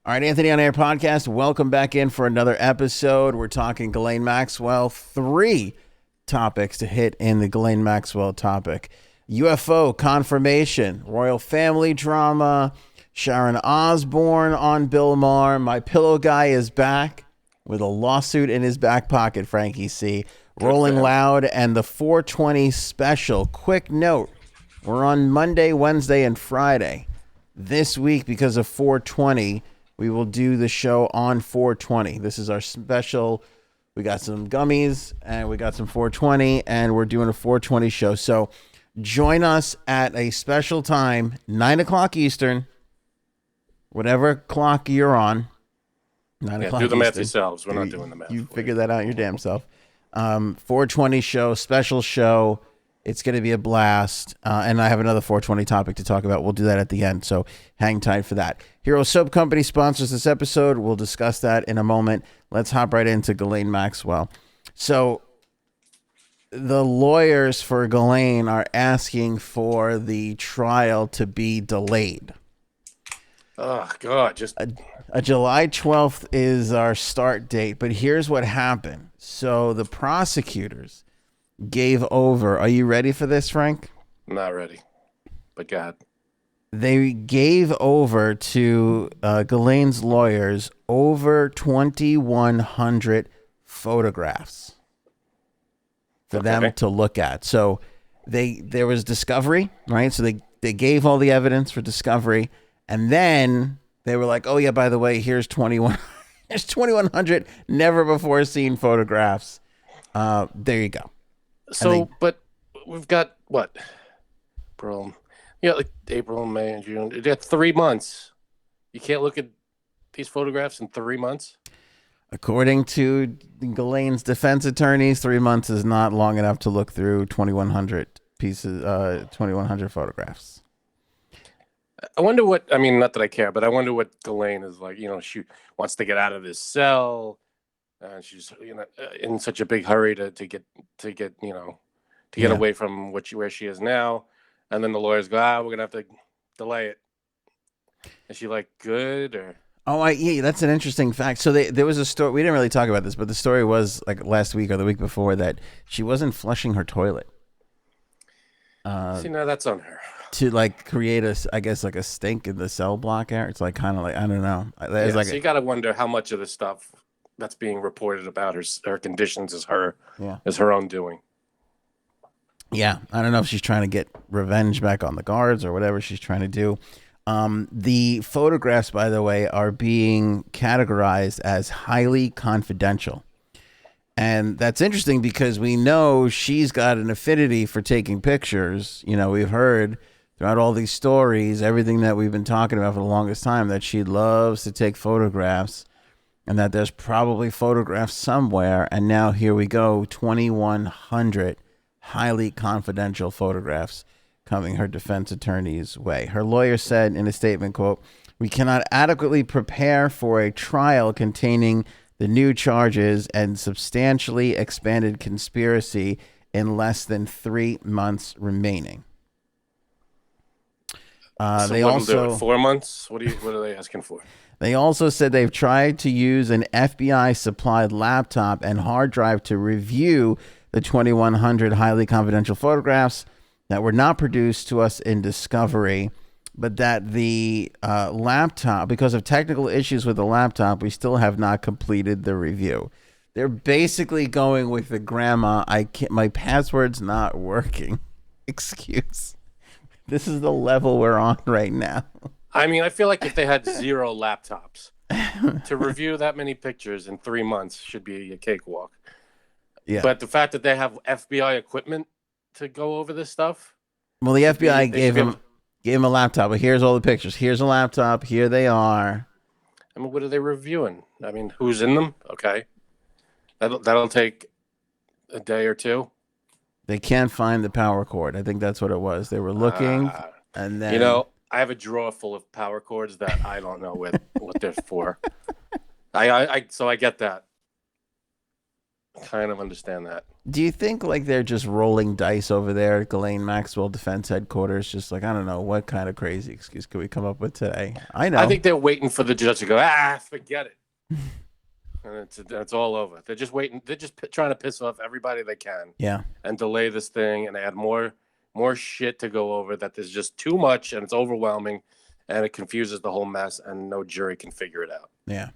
All right, Anthony on Air podcast. Welcome back in for another episode. We're talking Ghislaine Maxwell. 3 topics to hit in the Ghislaine Maxwell topic: UFO confirmation, royal family drama, Sharon Osborne on Bill Maher. My pillow guy is back with a lawsuit in his back pocket. Frankie C. Good for Rolling him. Loud and the 420 special. Quick note: we're on Monday, Wednesday, and Friday this week because of 420. We will do the show on 420. This is our special. We got some gummies and we got some 420, and we're doing a 420 show. So join us at a special time, 9 o'clock Eastern, whatever clock you're on. 9 o'clock Do the math Eastern. yourselves. We're not doing the math. You figure that out your damn self. 420 show, special show. It's going to be a blast. And I have another 420 topic to talk about. We'll do that at the end. So hang tight for that. Hero Soap Company sponsors this episode. We'll discuss that in a moment. Let's hop right into Ghislaine Maxwell. So the lawyers for Ghislaine are asking for the trial to be delayed. Oh, God. Just July 12th is our start date. But here's what happened. So the prosecutors gave over. Are you ready for this, Frank? not ready. But God. They gave over to Ghislaine's lawyers over 2,100 photographs for them to look at. So there was discovery, right? So they gave all the evidence for discovery, and then they were like, "Oh yeah, by the way, here's 2,100 never before seen photographs." There you go. So, but we've got what? Like April, May, and June. You got 3 months. You can't look at these photographs in 3 months? According to Ghislaine's defense attorneys, 3 months is not long enough to look through 2,100 pieces, 2,100 photographs. I wonder what, I mean, not that I care, but I wonder what Ghislaine is like. She wants to get out of this cell. She's, in such a big hurry to get away from where she is now. And then the lawyers go, we're going to have to delay it. Is she like good or? Oh, yeah, that's an interesting fact. So there was a story. We didn't really talk about this, but the story was like last week or the week before that she wasn't flushing her toilet. See, now that's on her. To like create a stink in the cell block area. It's like kind of like, I don't know. So you got to wonder how much of the stuff that's being reported about her conditions is her own doing. Yeah, I don't know if she's trying to get revenge back on the guards or whatever she's trying to do. The photographs, by the way, are being categorized as highly confidential. And that's interesting because we know she's got an affinity for taking pictures. We've heard throughout all these stories, everything that we've been talking about for the longest time, that she loves to take photographs and that there's probably photographs somewhere. And now here we go, 2,100 highly confidential photographs coming her defense attorney's way. Her lawyer said in a statement, quote, "We cannot adequately prepare for a trial containing the new charges and substantially expanded conspiracy in less than 3 months remaining." They also 4 months. What are they asking for? They also said they've tried to use an FBI supplied laptop and hard drive to review the 2,100 highly confidential photographs that were not produced to us in discovery, but that the laptop, because of technical issues with the laptop, we still have not completed the review. They're basically going with the grandma, my password's not working excuse. This is the level we're on right now. I mean, I feel like if they had 0 laptops to review that many pictures in 3 months should be a cakewalk. Yeah. But the fact that they have FBI equipment to go over this stuff. Well, the FBI gave him a laptop, but here's all the pictures. Here's a laptop. Here they are. I mean, what are they reviewing? I mean, who's in them? Okay. That'll take a day or two. They can't find the power cord. I think that's what it was. They were looking, and then I have a drawer full of power cords that I don't know what they're for. So I get that. kind of understand that. Do you think like they're just rolling dice over there at Ghislaine Maxwell Defense Headquarters? Just like, I don't know, what kind of crazy excuse could we come up with today? I I know. think they're waiting for the judge to go, forget it. And it's all over. They're just waiting. They're just trying to piss off everybody they can. Yeah. And delay this thing and add more shit to go over that there's just too much and it's overwhelming and it confuses the whole mess and no jury can figure it out. Yeah.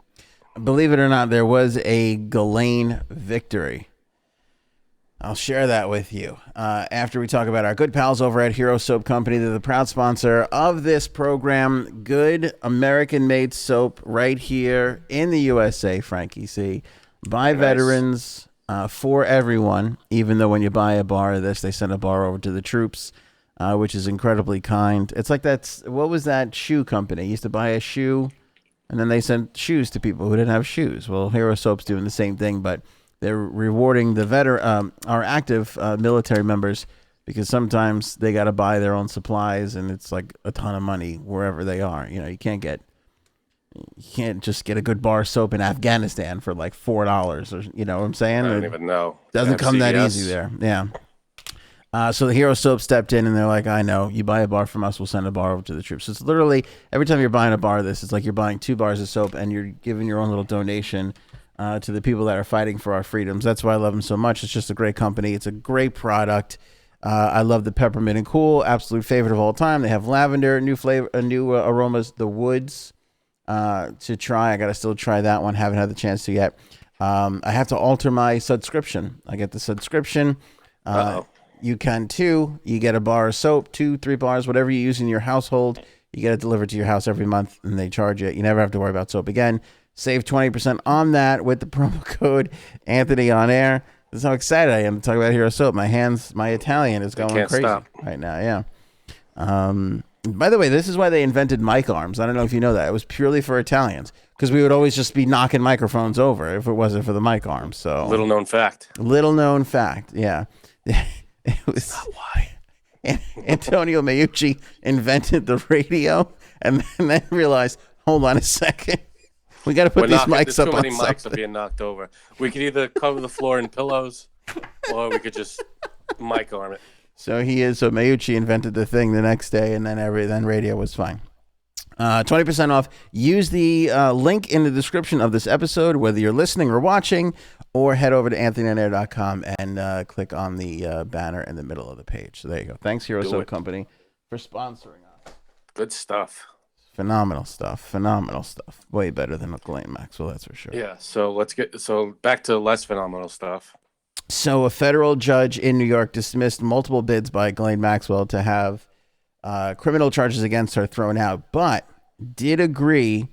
Believe it or not, there was a Ghislaine victory. I'll share that with you after we talk about our good pals over at Hero Soap Company. They're the proud sponsor of this program. Good American-made soap right here in the USA, Frankie C. By veterans, for everyone, even though when you buy a bar of this, they send a bar over to the troops, which is incredibly kind. It's like what was that shoe company? You used to buy a shoe, and then they sent shoes to people who didn't have shoes. Well, Hero Soap's doing the same thing, but they're rewarding our active military members because sometimes they got to buy their own supplies and it's like a ton of money wherever they are. You know, you can't just get a good bar soap in Afghanistan for like $4 or, you know what I'm saying? I don't even know. Doesn't come that easy there. Yeah. So the Hero Soap stepped in and they're like, I know, you buy a bar from us, we'll send a bar over to the troops. So it's literally every time you're buying a bar of this, it's like you're buying 2 bars of soap and you're giving your own little donation to the people that are fighting for our freedoms. That's why I love them so much. It's just a great company. It's a great product. I love the peppermint and cool, absolute favorite of all time. They have lavender, new flavor, new aromas, the woods to try. I got to still try that one. Haven't had the chance to yet. I have to alter my subscription. I get the subscription. You can too. You get a bar of soap, 2, 3 bars, whatever you use in your household. You get it delivered to your house every month and they charge you. You never have to worry about soap again. Save 20% on that with the promo code Anthony on air. That's how excited I am to talk about Hero Soap. My Italian is going crazy right now. Yeah. By the way, this is why they invented mic arms. I don't know if you know that. It was purely for Italians because we would always just be knocking microphones over if it wasn't for the mic arms. So little known fact. Yeah. It was not why. Antonio Meucci invented the radio and then realized, hold on a second. We got to put these mics up. Too many mics are being knocked over. We could either cover the floor in pillows, or we could just mic arm it. So Meucci invented the thing the next day, and then radio was fine. 20% off. Use the link in the description of this episode, whether you're listening or watching, or head over to anthonyonair.com and click on the banner in the middle of the page. So there you go. Thanks, Hero Soap Company, for sponsoring us. Good stuff. Phenomenal stuff. Way better than Ghislaine Maxwell, that's for sure. Yeah, so back to less phenomenal stuff. So a federal judge in New York dismissed multiple bids by Ghislaine Maxwell to have criminal charges against her thrown out, but did agree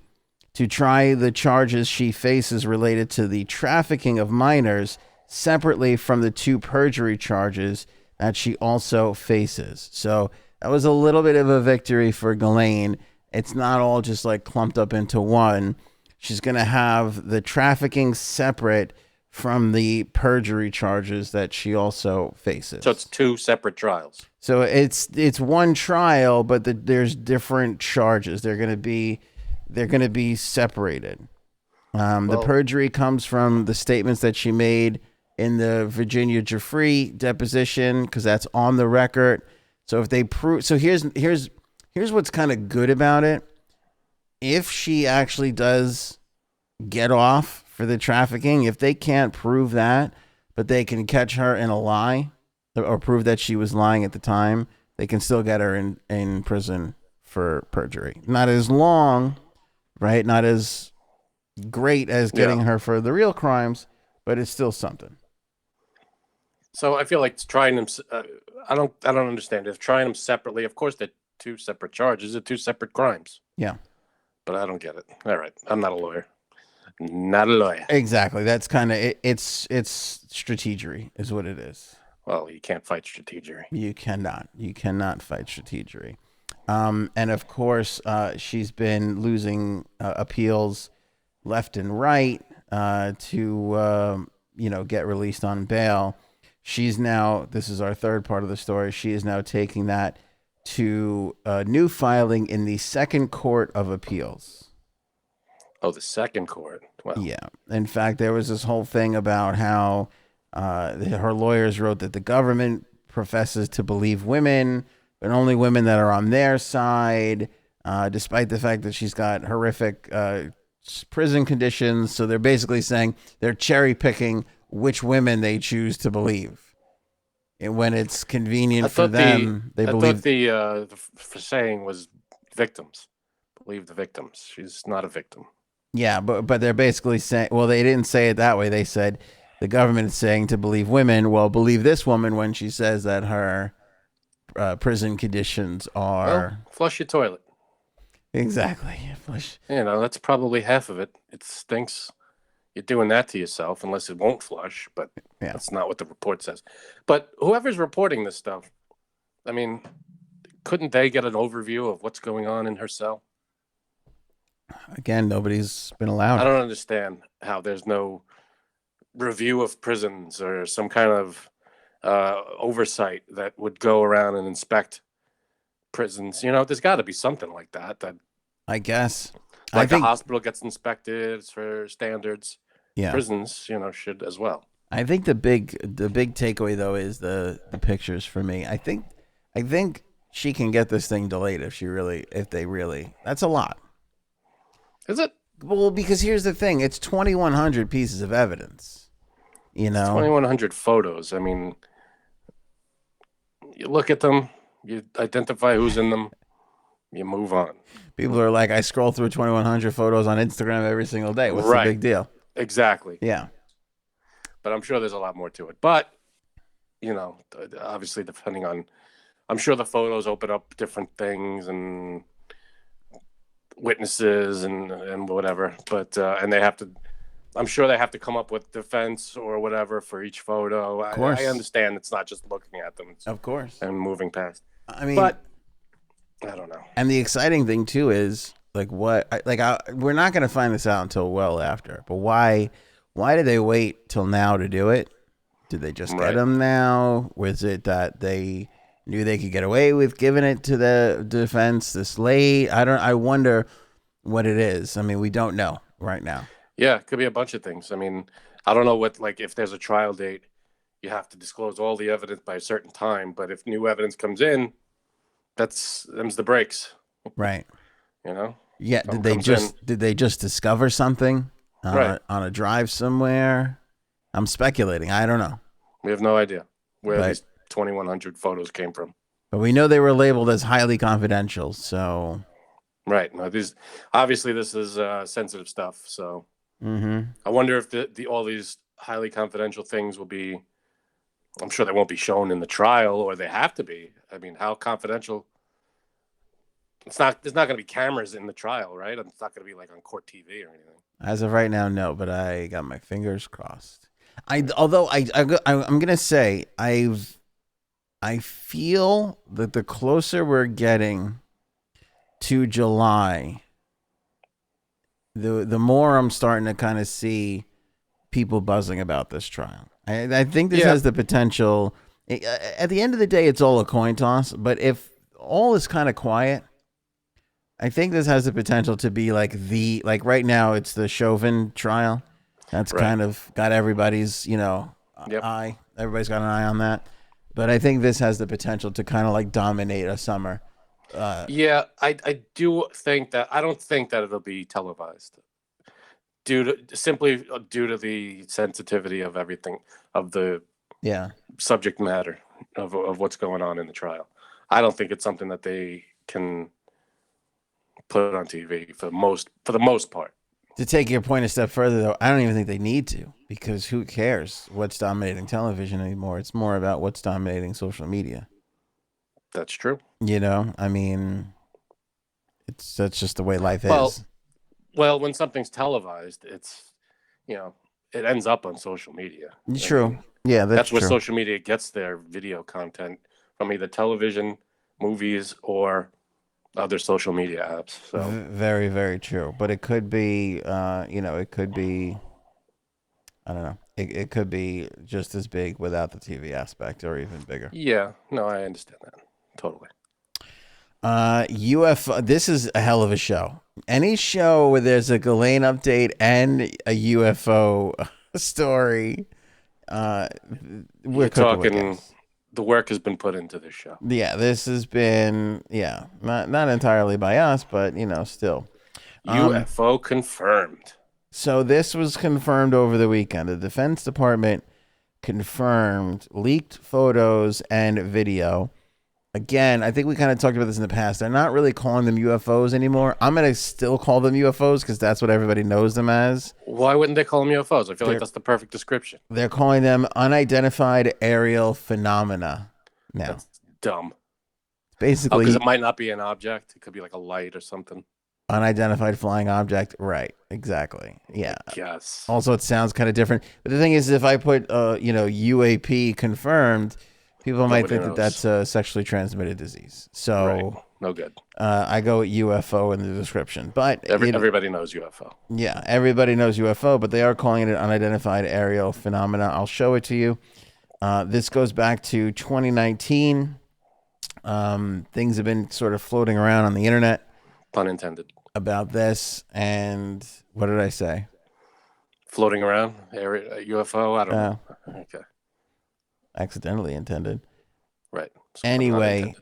to try the charges she faces related to the trafficking of minors separately from the 2 perjury charges that she also faces. So that was a little bit of a victory for Ghislaine. It's not all just like clumped up into one. She's going to have the trafficking separate from the perjury charges that she also faces. So it's 2 separate trials. So it's one trial, but there's different charges. They're going to be separated. The perjury comes from the statements that she made in the Virginia Giuffre deposition, because that's on the record. So if they prove, so here's what's kind of good about it. If she actually does get off for the trafficking, if they can't prove that, but they can catch her in a lie or prove that she was lying at the time, they can still get her in prison for perjury. Not as long, right? Not as great as getting her for the real crimes, but it's still something. So I feel like trying them. I don't understand. If trying them separately, of course, they're 2 separate charges. They're 2 separate crimes. Yeah. But I don't get it. All right. I'm not a lawyer. Not a lawyer. Exactly. That's kind of it. It's strategery is what it is. Well, you can't fight strategery. You cannot fight strategery. And of course, she's been losing appeals left and right to get released on bail. She's now, this is our third part of the story, she is now taking that to a new filing in the Second Court of Appeals. Oh, the second court. Well, Yeah. In fact, there was this whole thing about how her lawyers wrote that the government professes to believe women, but only women that are on their side, despite the fact that she's got horrific prison conditions. So they're basically saying they're cherry picking which women they choose to believe. And when it's convenient for them, they I thought believe. the saying was victims. Believe the victims. She's not a victim. Yeah, but they're basically saying, well, they didn't say it that way. They said the government is saying to believe women. Well, believe this woman when she says that her prison conditions Well, are flush your toilet. exactly. That's probably half of it. It stinks. You're doing that to yourself unless it won't flush, but Yeah. that's not what the report says. But whoever's reporting this stuff, I mean, couldn't they get an overview of what's going on in her cell? Again, nobody's been I allowed. don't understand how there's no review of prisons or some kind of oversight that would go around and inspect prisons. There's got to be something like that. I guess. I Like a think. hospital gets inspected for standards. Yeah. Prisons, should as well. I think the big takeaway though is the pictures for me. I think she can get this thing delayed if they really. That's a lot. Is it? Well, because here's the thing: it's 2,100 pieces of evidence. You know, 2,100 photos. I mean, you look at them, you identify who's in them, you move on. people are like, I scroll through 2,100 photos on Instagram every single day. What's Right. the big deal? Exactly. Yeah. But I'm sure there's a lot more to it. But, obviously, I'm sure the photos open up different things and witnesses and whatever. But, and I'm sure they have to come up with defense or whatever for each photo. Of course. I understand it's not just looking at them Of course. and moving past. I mean, But I don't know. and the exciting thing too is we're not going to find this out until well after. But why did they wait till now to do it? Did they just get them now? Was it that they knew they could get away with giving it to the defense this late? I wonder what it is. I mean, we don't know right now. Yeah, it could be a bunch of things. I mean, I don't know if there's a trial date, you have to disclose all the evidence by a certain time. But if new evidence comes in, them's the breaks. Right. Yeah. Something Did they just discover something Right. on a drive somewhere? I'm speculating. I don't know. We have no idea where But- these 2,100 photos came from. But we know they were labeled as highly confidential. So. Right. No, obviously this is sensitive stuff. So Mm-hmm. I wonder if all these highly confidential things will be. I'm sure they won't be shown in the trial, or they have to be. I mean, how confidential? There's not going to be cameras in the trial, right? It's not going to be like on court TV or anything. As of right now, no. But I got my fingers crossed. I'm gonna say I feel that the closer we're getting to July, the more I'm starting to kind of see people buzzing about this trial. I think this has the potential. At the end of the day, it's all a coin toss. But if all is kind of quiet, I think this has the potential to be like right now it's the Chauvin trial. That's Right. kind of got everybody's Yep. eye. Everybody's got an eye on that. But I think this has the potential to kind of like dominate a summer. Yeah, I do think that. I don't think that it'll be televised simply due to the sensitivity of everything, of the Yeah. subject matter of what's going on in the trial. I don't think it's something that they can put on TV for the most part. To take your point a step further, though, I don't even think they need to, because who cares what's dominating television anymore? It's more about what's dominating social media. That's true. I mean, that's just the way life is. Well, when something's televised, it's it ends up on social media. True. Yeah, that's where true. social media gets their video content from, either television, movies, or other social media apps. So Very, very true. But it could be, it could be, I don't know. It could be just as big without the TV aspect, or even bigger. yeah, no, I understand that totally. UFO. This is a hell of a show. Any show where there's a Ghislaine update and a UFO story, uh, we're You're cooking with talking. gas. The work has been put into this show. Yeah, this has been not entirely by us, but still. UFO confirmed. So this was confirmed over the weekend. The Defense Department confirmed leaked photos and video. Again, I think we kind of talked about this in the past. They're not really calling them UFOs anymore. I'm going to still call them UFOs because that's what everybody knows them as. Why wouldn't they call them UFOs? I feel like that's the perfect description. They're calling them unidentified aerial phenomena now. That's dumb. Basically, because it might not be an object. It could be like a light or something. Unidentified flying object. Right. Exactly. Yeah. Yes. Also, it sounds kind of different. But the thing is, if I put, UAP confirmed, people might think that that's a sexually transmitted disease. So, right. No good. I go with UFO in the description. But everybody knows UFO. Yeah, everybody knows UFO, but they are calling it an unidentified aerial phenomena. I'll show it to you. This goes back to 2019. Things have been sort of floating around on the internet. Pun intended. About this, and what did I say? Floating around UFO. I don't know. Okay. Accidentally intended. Right. So anyway,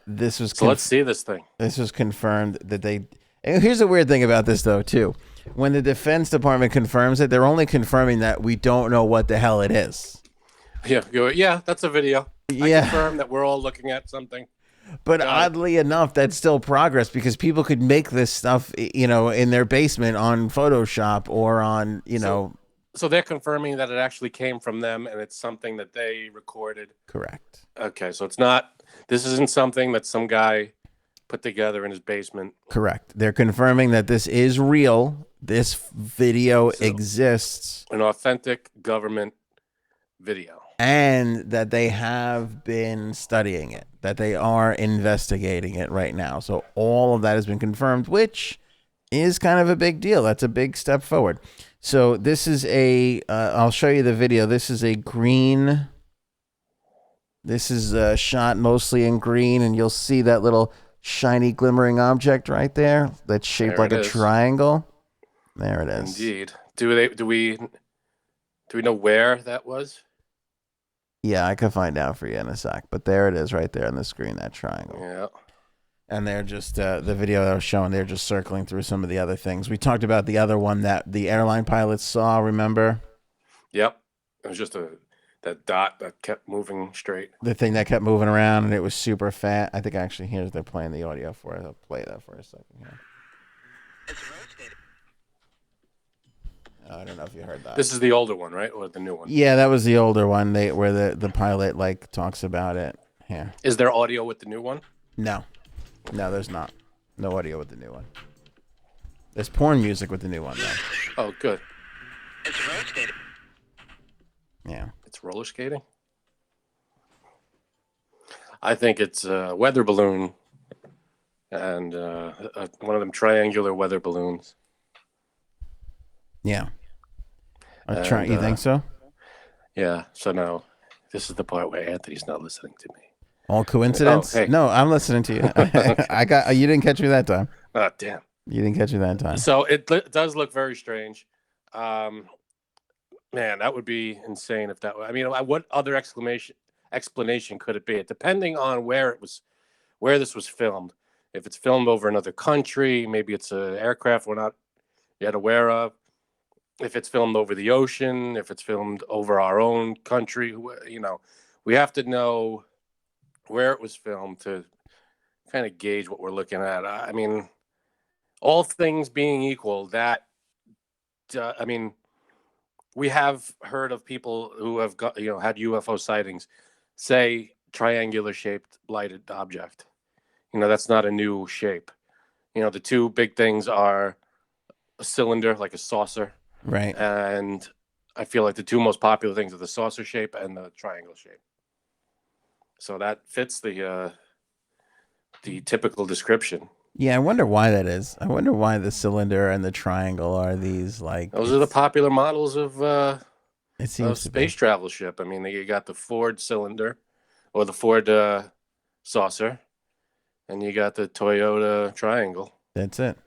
this was. So let's see this thing. This was confirmed that they. And here's the weird thing about this, though, too. When the Defense Department confirms it, they're only confirming that we don't know what the hell it is. Yeah, that's a video. I confirm that we're all looking at something. But oddly enough, that's still progress because people could make this stuff, in their basement on Photoshop or on, So they're confirming that it actually came from them and it's something that they recorded. Correct. Okay, so this isn't something that some guy put together in his basement. Correct. They're confirming that this is real. This video exists. An authentic government video. And that they have been studying it, that they are investigating it right now. So all of that has been confirmed, which is kind of a big deal. That's a big step forward. So this is I'll show you the video. This is shot mostly in green, and you'll see that little shiny glimmering object right there that's shaped like a triangle. There it is. Indeed. Do we know where that was? Yeah, I can find out for you in a sec. But there it is right there on the screen, that triangle. Yeah. And they're just, the video that I was showing, they're just circling through some of the other things. We talked about the other one that the airline pilots saw, remember? Yep. It was just that dot that kept moving straight. The thing that kept moving around, and it was super fat. I think actually, they're playing the audio for it. I'll play that for a second here. I don't know if you heard that. This is the older one, right? Or the new one? Yeah, that was the older one. Where the pilot talks about it. Here. Is there audio with the new one? No, there's not. No audio with the new one. There's porn music with the new one though. Oh, good. It's roller skating. Yeah. It's roller skating. I think it's a weather balloon, and one of them triangular weather balloons. Yeah. You think so? Yeah. So now, this is the part where Anthony's not listening to me. All coincidence? Oh, hey. No, I'm listening to you. You didn't catch me that time. Oh, damn. You didn't catch me that time. So it does look very strange. Man, that would be insane if that. I mean, what other explanation could it be? Depending on where this was filmed. If it's filmed over another country, maybe it's an aircraft we're not yet aware of. If it's filmed over the ocean, if it's filmed over our own country, we have to know where it was filmed to kind of gauge what we're looking at. I mean, all things being equal, we have heard of people who have got, had UFO sightings, say triangular shaped lighted object. That's not a new shape. The two big things are a cylinder, like a saucer. Right. And I feel like the two most popular things are the saucer shape and the triangle shape. So that fits the typical description. Yeah, I wonder why that is. I wonder why the cylinder and the triangle are these those are the popular models of it seems space travel ship. I mean, you got the Ford cylinder or the Ford saucer, and you got the Toyota triangle. That's it.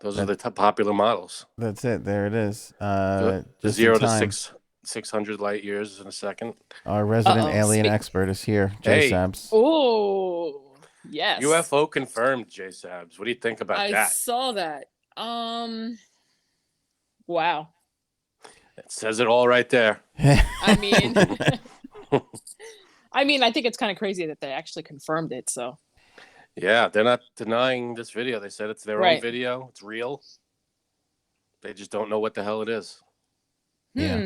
Those are the top popular models. That's it. There it is. The Just 0 in to time. 600 light years in a second. Our resident Uh-oh. alien expert is here, Jay Hey. Sabs. Oh, yes. UFO confirmed, J Sabs. What do you think about I that? saw that. Wow. It says it all right there. I mean, I think it's kind of crazy that they actually confirmed it. So Yeah, they're not denying this video. They said it's their own Right. video. It's real. They just don't know what the hell it is. Yeah.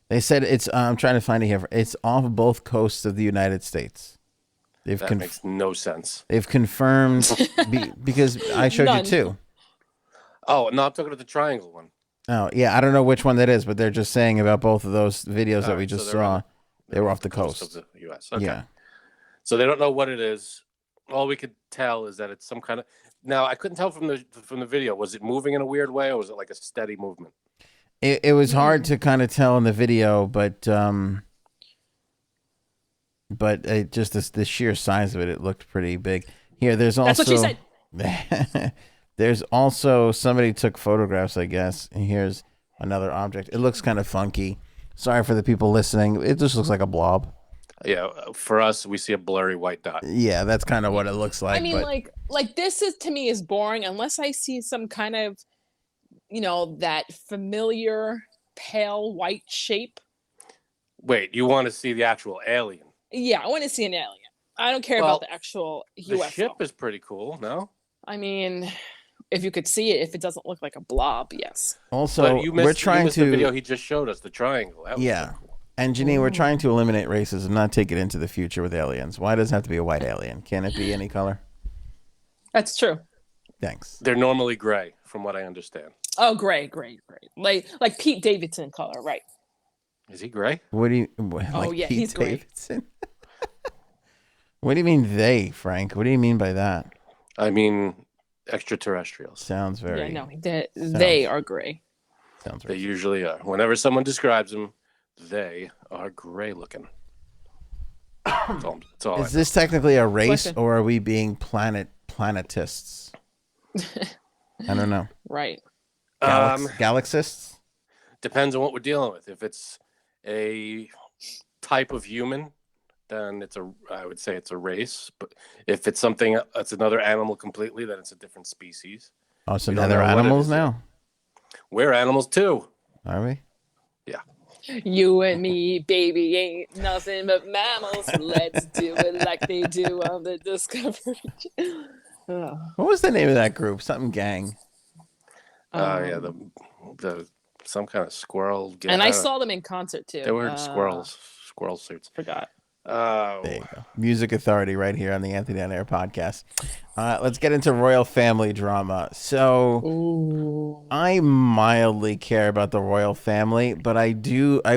They said it's. I'm trying to find it here. It's off both coasts of the United States. That makes no sense. They've confirmed because I showed you None. two. Oh, no, I'm talking about the triangle one. Oh yeah, I don't know which one that is, but they're just saying about both of those videos that we Alright, so just they're saw. on- They were off the Coast coast. of the U.S. Okay. Yeah. So they don't know what it is. All we could tell is that it's some kind of. Now I couldn't tell from the video. Was it moving in a weird way, or was it like a steady movement? It was hard to kind of tell in the video, but it just the sheer size of it looked pretty big. Here, there's also. that's what she said. There's also somebody took photographs, I guess. And here's another object. It looks kind of funky. Sorry for the people listening. It just looks like a blob. Yeah, for us, we see a blurry white dot. Yeah, that's kind of what it looks like. I mean, but like this is to me is boring unless I see some kind of, that familiar pale white shape. Wait, you want to see the actual alien? Yeah, I want to see an alien. I don't care Well, about the actual The UFO. ship is pretty cool, no? I mean, if you could see it, if it doesn't look like a blob, yes. also, But you missed, we're trying you missed to. the video he just showed us, the triangle. That was Yeah. pretty cool. And Janine, we're trying to eliminate racism, not take it into the future with aliens. Why does it have to be a white alien? Can it be any color? That's true. Thanks. They're normally gray, from what I understand. Oh, gray. Like Pete Davidson color, right? Is he gray? What do you? Like yeah, Pete he's great. Davidson? What do you mean they, Frank? What do you mean by that? I mean, extraterrestrials. Sounds very. Yeah, no, they are gray. Sounds They very. usually are. Whenever someone describes them, they are gray looking. That's all I Is this technically a race, Question. or are we being planetists? I don't know. Right. Galaxists? Depends on what we're dealing with. If it's a type of human, then I would say it's a race. But if it's something that's another animal completely, then it's a different species. Oh, so We now don't they're know what it animals is now? We're animals too. Are we? You and me, baby, ain't nothing but mammals. Let's do it like they do on the Discovery. Oh. What was the name of that group? Something gang. Yeah, the some kind of squirrel. And I saw them in concert too. They were squirrel suits. Forgot. Oh, There you go. Music Authority right here on the Anthony on Air podcast. Let's get into royal family drama. So Ooh. I mildly care about the royal family, but I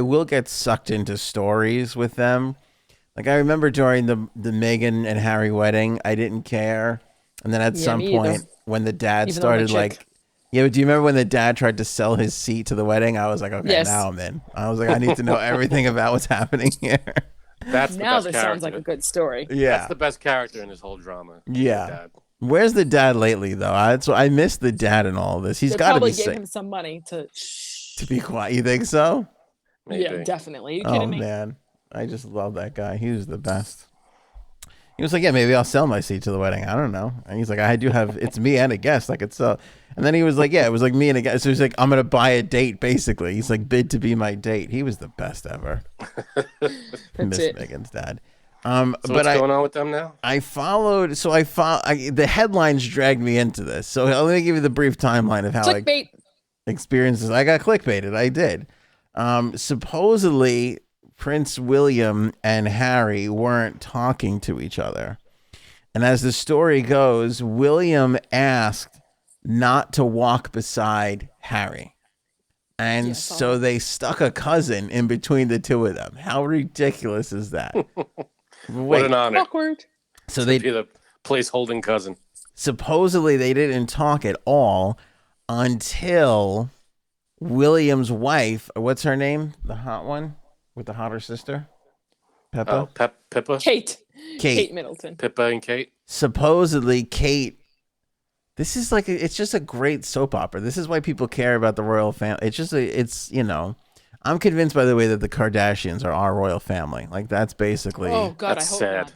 will get sucked into stories with them. Like I remember during the Meghan and Harry wedding, I didn't care. And then at Yeah, some me either. point when the dad Even though I'm a started chick. like, yeah, but do you remember when the dad tried to sell his seat to the wedding? I was like, okay, Yes. now I'm in. I was like, I need to know everything about what's happening here. that's the Now best this character. sounds like a good story. Yeah. That's the best character in this whole drama. Yeah. Dad. Where's the dad lately, though? I miss the dad in all of this. He's They got to probably be gave sick him some money to. to be quiet. You think so? Maybe. Yeah, definitely. Are you Oh kidding me? man, I just love that guy. He was the best. He was like, yeah, maybe I'll sell my seat to the wedding. I don't know. And he's like, I do have. It's me and a guest. I could sell. And then he was like, yeah, it was like me and a guest. So he's like, I'm gonna buy a date. Basically, he's like, bid to be my date. He was the best ever. Miss it. Megan's dad. So But what's going on with them now? I followed. So the headlines dragged me into this. So let me give you the brief timeline of how I Clickbait. experiences. I got clickbaited. I did. Supposedly, Prince William and Harry weren't talking to each other. And as the story goes, William asked not to walk beside Harry. And Yeah, I saw so that. they stuck a cousin in between the two of them. How ridiculous is that? What Wait, an honor. Awkward. so Be they the place holding cousin. supposedly they didn't talk at all until William's wife, what's her name? The hot one with the hotter sister? Peppa? Oh, Pippa? Kate. Kate. Middleton. Pippa and Kate? Supposedly Kate This is like it's just a great soap opera. This is why people care about the royal family. It's I'm convinced, by the way, that the Kardashians are our royal family. Like that's basically Oh God, That's I hope sad. not.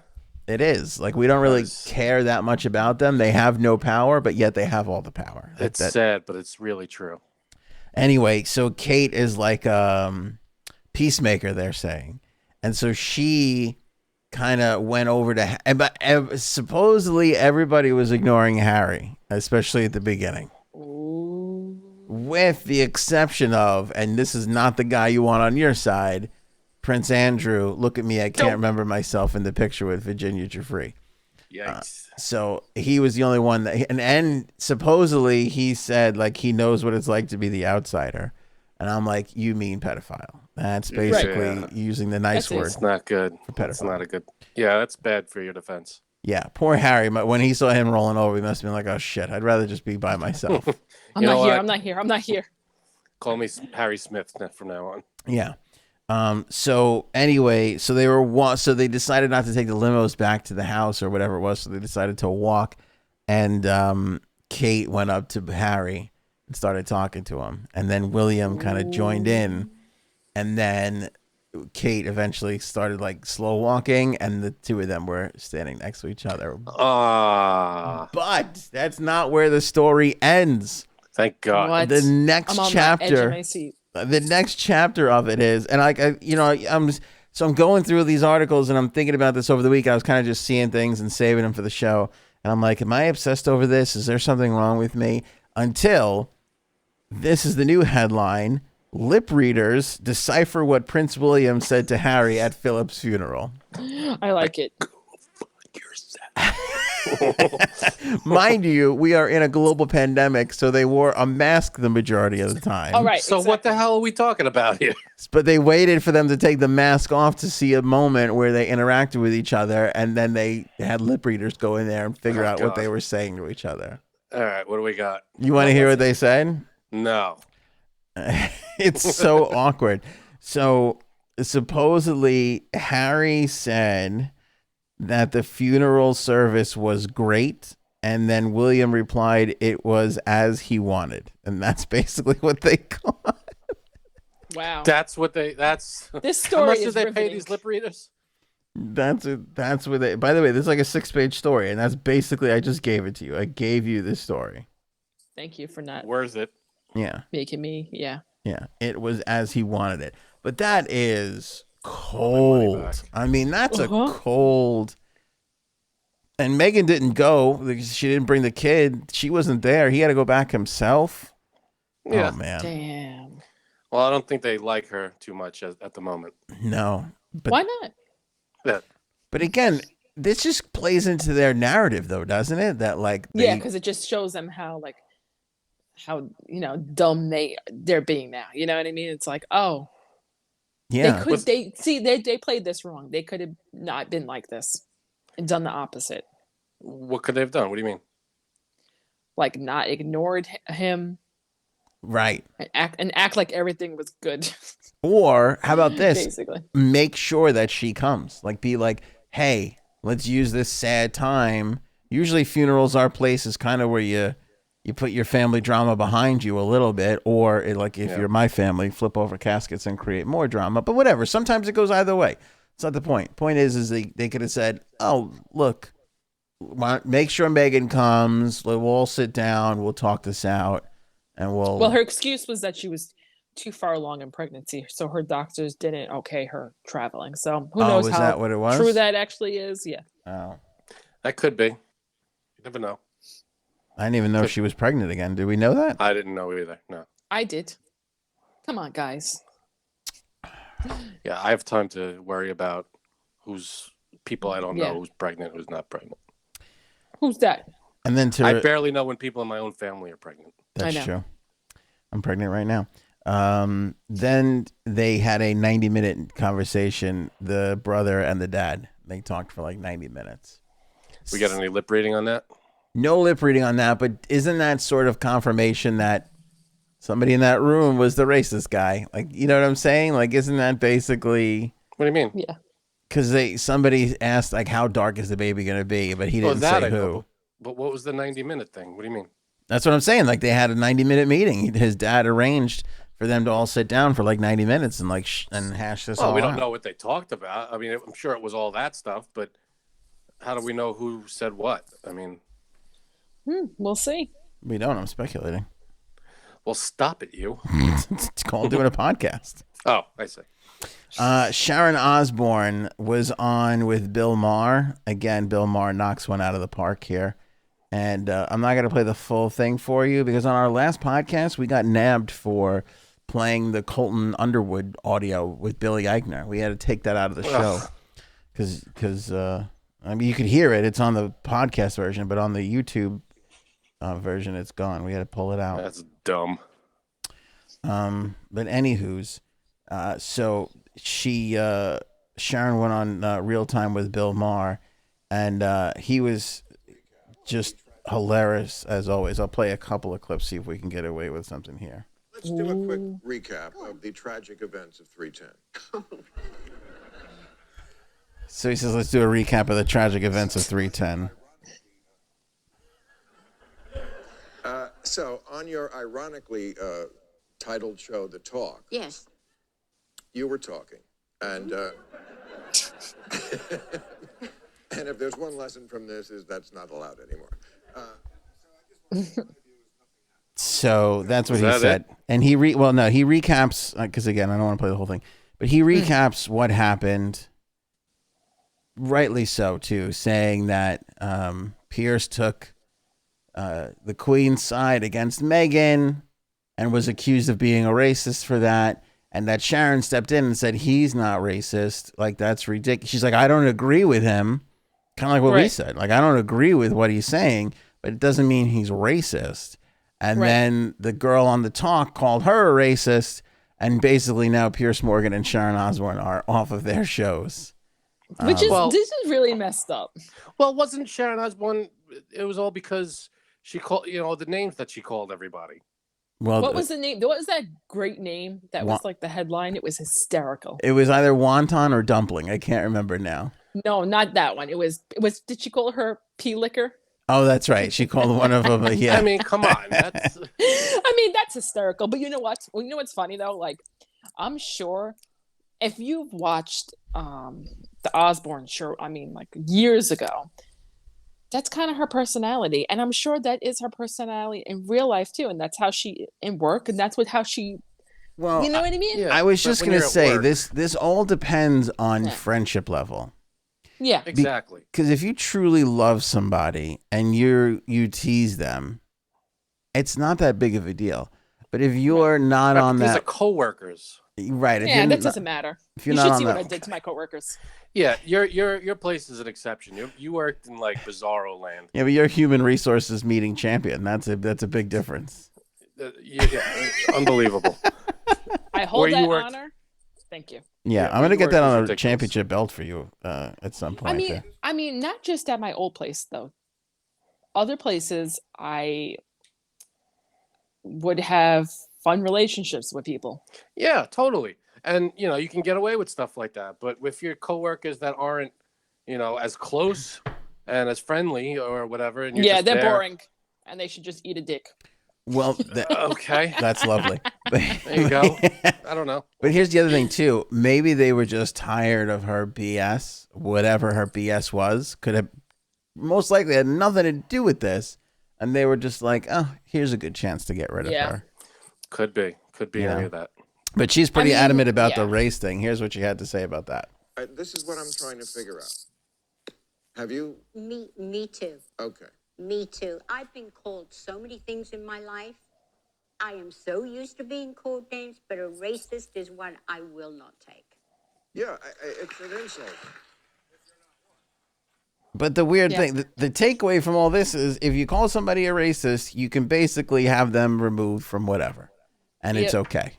it is. Like we don't really That is- care that much about them. They have no power, but yet they have all the power. It's sad, but it's really true. Anyway, so Kate is like peacemaker, they're saying, and so she kind of went over to, but supposedly everybody was ignoring Harry, especially at the beginning, Ooh. with the exception of, and this is not the guy you want on your side, Prince Andrew. Look at me, I can't remember myself in the picture with Virginia Giuffre. Yikes. So he was the only one that, and supposedly he said like he knows what it's like to be the outsider. And I'm like, you mean pedophile? That's basically Yeah. using the nice That's it. word. It's not good. pedophile. It's not a good. Yeah, that's bad for your defense. Yeah, poor Harry. When he saw him rolling over, he must have been like, oh shit, I'd rather just be by myself. I'm You know not here. what? I'm not here. I'm not here. Call me Harry Smith from now on. Yeah. So anyway, so they decided not to take the limos back to the house or whatever it was. So they decided to walk, and Kate went up to Harry and started talking to him, and then William kind of joined in, and then Kate eventually started like slow walking, and the two of them were standing next to each other. Ah, But that's not where the story ends. thank God. What? The next I'm on the edge of chapter. my seat. The next chapter of it is, and I'm going through these articles and I'm thinking about this over the week. I was kind of just seeing things and saving them for the show, and I'm like, am I obsessed over this? Is there something wrong with me? Until this is the new headline: lip readers decipher what Prince William said to Harry at Philip's funeral. I like it. Mind you, we are in a global pandemic, so they wore a mask the majority of the time. All right. So what the hell are we talking about here? But they waited for them to take the mask off to see a moment where they interacted with each other, and then they had lip readers go in there and figure out what God. they were saying to each other. All right, what do we got? You want to hear what they said? No. It's so awkward. So supposedly Harry said that the funeral service was great, and then William replied it was as he wanted, and that's basically what they call it. Wow. That's what that's This how story much is did they pay riveting. these lip readers? That's what they. By the way, this is like a 6-page story, and that's basically I just gave it to you. I gave you this story. Thank you for not Worth it. Yeah, making me. Yeah. yeah. It was as he wanted it, but that is money cold. back. I mean, that's a Uh-huh. cold. And Megan didn't go because she didn't bring the kid. She wasn't there. He had to go back himself. Yeah. Oh man, Damn. Well, I don't think they like her too much at the moment. no. But Why not? Yeah. but again, this just plays into their narrative, though, doesn't it? That like Yeah, because it just shows them how dumb they're being now. You know what I mean? It's like, oh, yeah. they played this wrong. They could have not been like this and done the opposite. What could they have done? What do you mean? Like not ignored him Right. and act like everything was good. Or how about this? Basically. Make sure that she comes. Like, be like, hey, let's use this sad time. Usually funerals are places kind of where you put your family drama behind you a little bit, or if you're my family, flip over caskets and create more drama. But whatever. Sometimes it goes either way. It's not the point. Point is they could have said, oh, look, make sure Megan comes. We'll all sit down. We'll talk this out. And Well, her excuse was that she was too far along in pregnancy, so her doctors didn't okay her traveling. So who knows is how that what it was? true that actually is? Yeah. Oh. That could be. You never know. I didn't even know if she was pregnant again. Did we know that? I didn't know either. No. I did. Come on, guys. Yeah, I have time to worry about who's people I don't know Yeah. who's pregnant, who's not pregnant. Who's that? And then I barely know when people in my own family are pregnant. that's I know. true. I'm pregnant right now. Then they had a 90-minute conversation, the brother and the dad. They talked for like 90 minutes. We got any lip reading on that? No lip reading on that, but isn't that sort of confirmation that somebody in that room was the racist guy? Like, you know what I'm saying? Like, isn't that basically... What do you mean? Yeah. Because somebody asked, like, how dark is the baby going to be? But he didn't that say I who. know. But what was the 90-minute thing? What do you mean? That's what I'm saying. Like they had a 90-minute meeting. His dad arranged for them to all sit down for like 90 minutes and like and hash this all out. Well, we don't know what they talked about. I mean, I'm sure it was all that stuff, but how do we know who said what? I mean, we'll see. We don't. I'm speculating. Well, stop it, you. It's called doing a podcast. Oh, I see. Sharon Osborne was on with Bill Maher. Again, Bill Maher knocks one out of the park here. And I'm not going to play the full thing for you because on our last podcast, we got nabbed for playing the Colton Underwood audio with Billy Eichner. We had to take that out of the show because I mean, you could hear it. It's on the podcast version, but on the YouTube version, it's gone. We had to pull it out. That's dumb. But anywho's, so Sharon went on Real Time with Bill Maher, and he was just hilarious as always. I'll play a couple of clips, see if we can get away with something here. Let's do a quick recap of the tragic events of 310. So he says, let's do a recap of the tragic events of 310. So on your ironically titled show, The Talk. Yes. You were talking. And and if there's one lesson from this is that's not allowed anymore. So that's what he that said. it? And he recaps, because again, I don't want to play the whole thing, but he recaps what happened, rightly so too, saying that Pierce took the Queen's side against Meghan and was accused of being a racist for that. And that Sharon stepped in and said, he's not racist. Like, that's ridiculous. She's like, I don't agree with him. Kind of like what we said. Like, I don't agree with what he's saying, but it doesn't mean he's racist. And then the girl on The Talk called her a racist. And basically now Pierce Morgan and Sharon Osborne are off of their shows. Which is, this is really messed up. Well, wasn't Sharon Osborne, it was all because she called, the names that she called everybody. Well, what was the name? What was that great name that was like the headline? It was hysterical. It was either wonton or dumpling. I can't remember now. No, not that one. It was. Did she call her pea liquor? Oh, that's right. She called one of them. Yeah. I mean, come on. That's. That's hysterical. But you know what? Well, you know what's funny though? Like, I'm sure if you've watched the Osborne show, like years ago. That's kind of her personality, and I'm sure that is her personality in real life too, and that's how she in work, and that's how she. Well, you know what I mean? Yeah, I was just gonna say work, this all depends on friendship level. Yeah, exactly. Because if you truly love somebody and you tease them, it's not that big of a deal. But if you're not on that, these are coworkers. Right. Yeah, that doesn't matter. If you're you not should on see that, what I did to my coworkers. Yeah, your place is an exception. You worked in like bizarro land. Yeah, but you're human resources meeting champion. That's a big difference. Yeah, unbelievable. I hold that honor. Thank you. Yeah, I'm gonna get that on a championship belt for you at some point. I mean, not just at my old place though. Other places, I would have fun relationships with people. Yeah, totally. And, you can get away with stuff like that. But with your coworkers that aren't, as close and as friendly or whatever. And they're boring. And they should just eat a dick. Well, okay. That's lovely. There you go. I don't know. But here's the other thing, too. Maybe they were just tired of her BS. Whatever her BS was could have most likely had nothing to do with this. And they were just like, oh, here's a good chance to get rid of her. Could be any of that. But she's pretty adamant about the race thing. Here's what she had to say about that. This is what I'm trying to figure out. Have you? Me too. Okay. Me too. I've been called so many things in my life. I am so used to being called names, but a racist is one I will not take. Yeah, it's an insult. But the weird thing, the takeaway from all this is if you call somebody a racist, you can basically have them removed from whatever. And it's okay.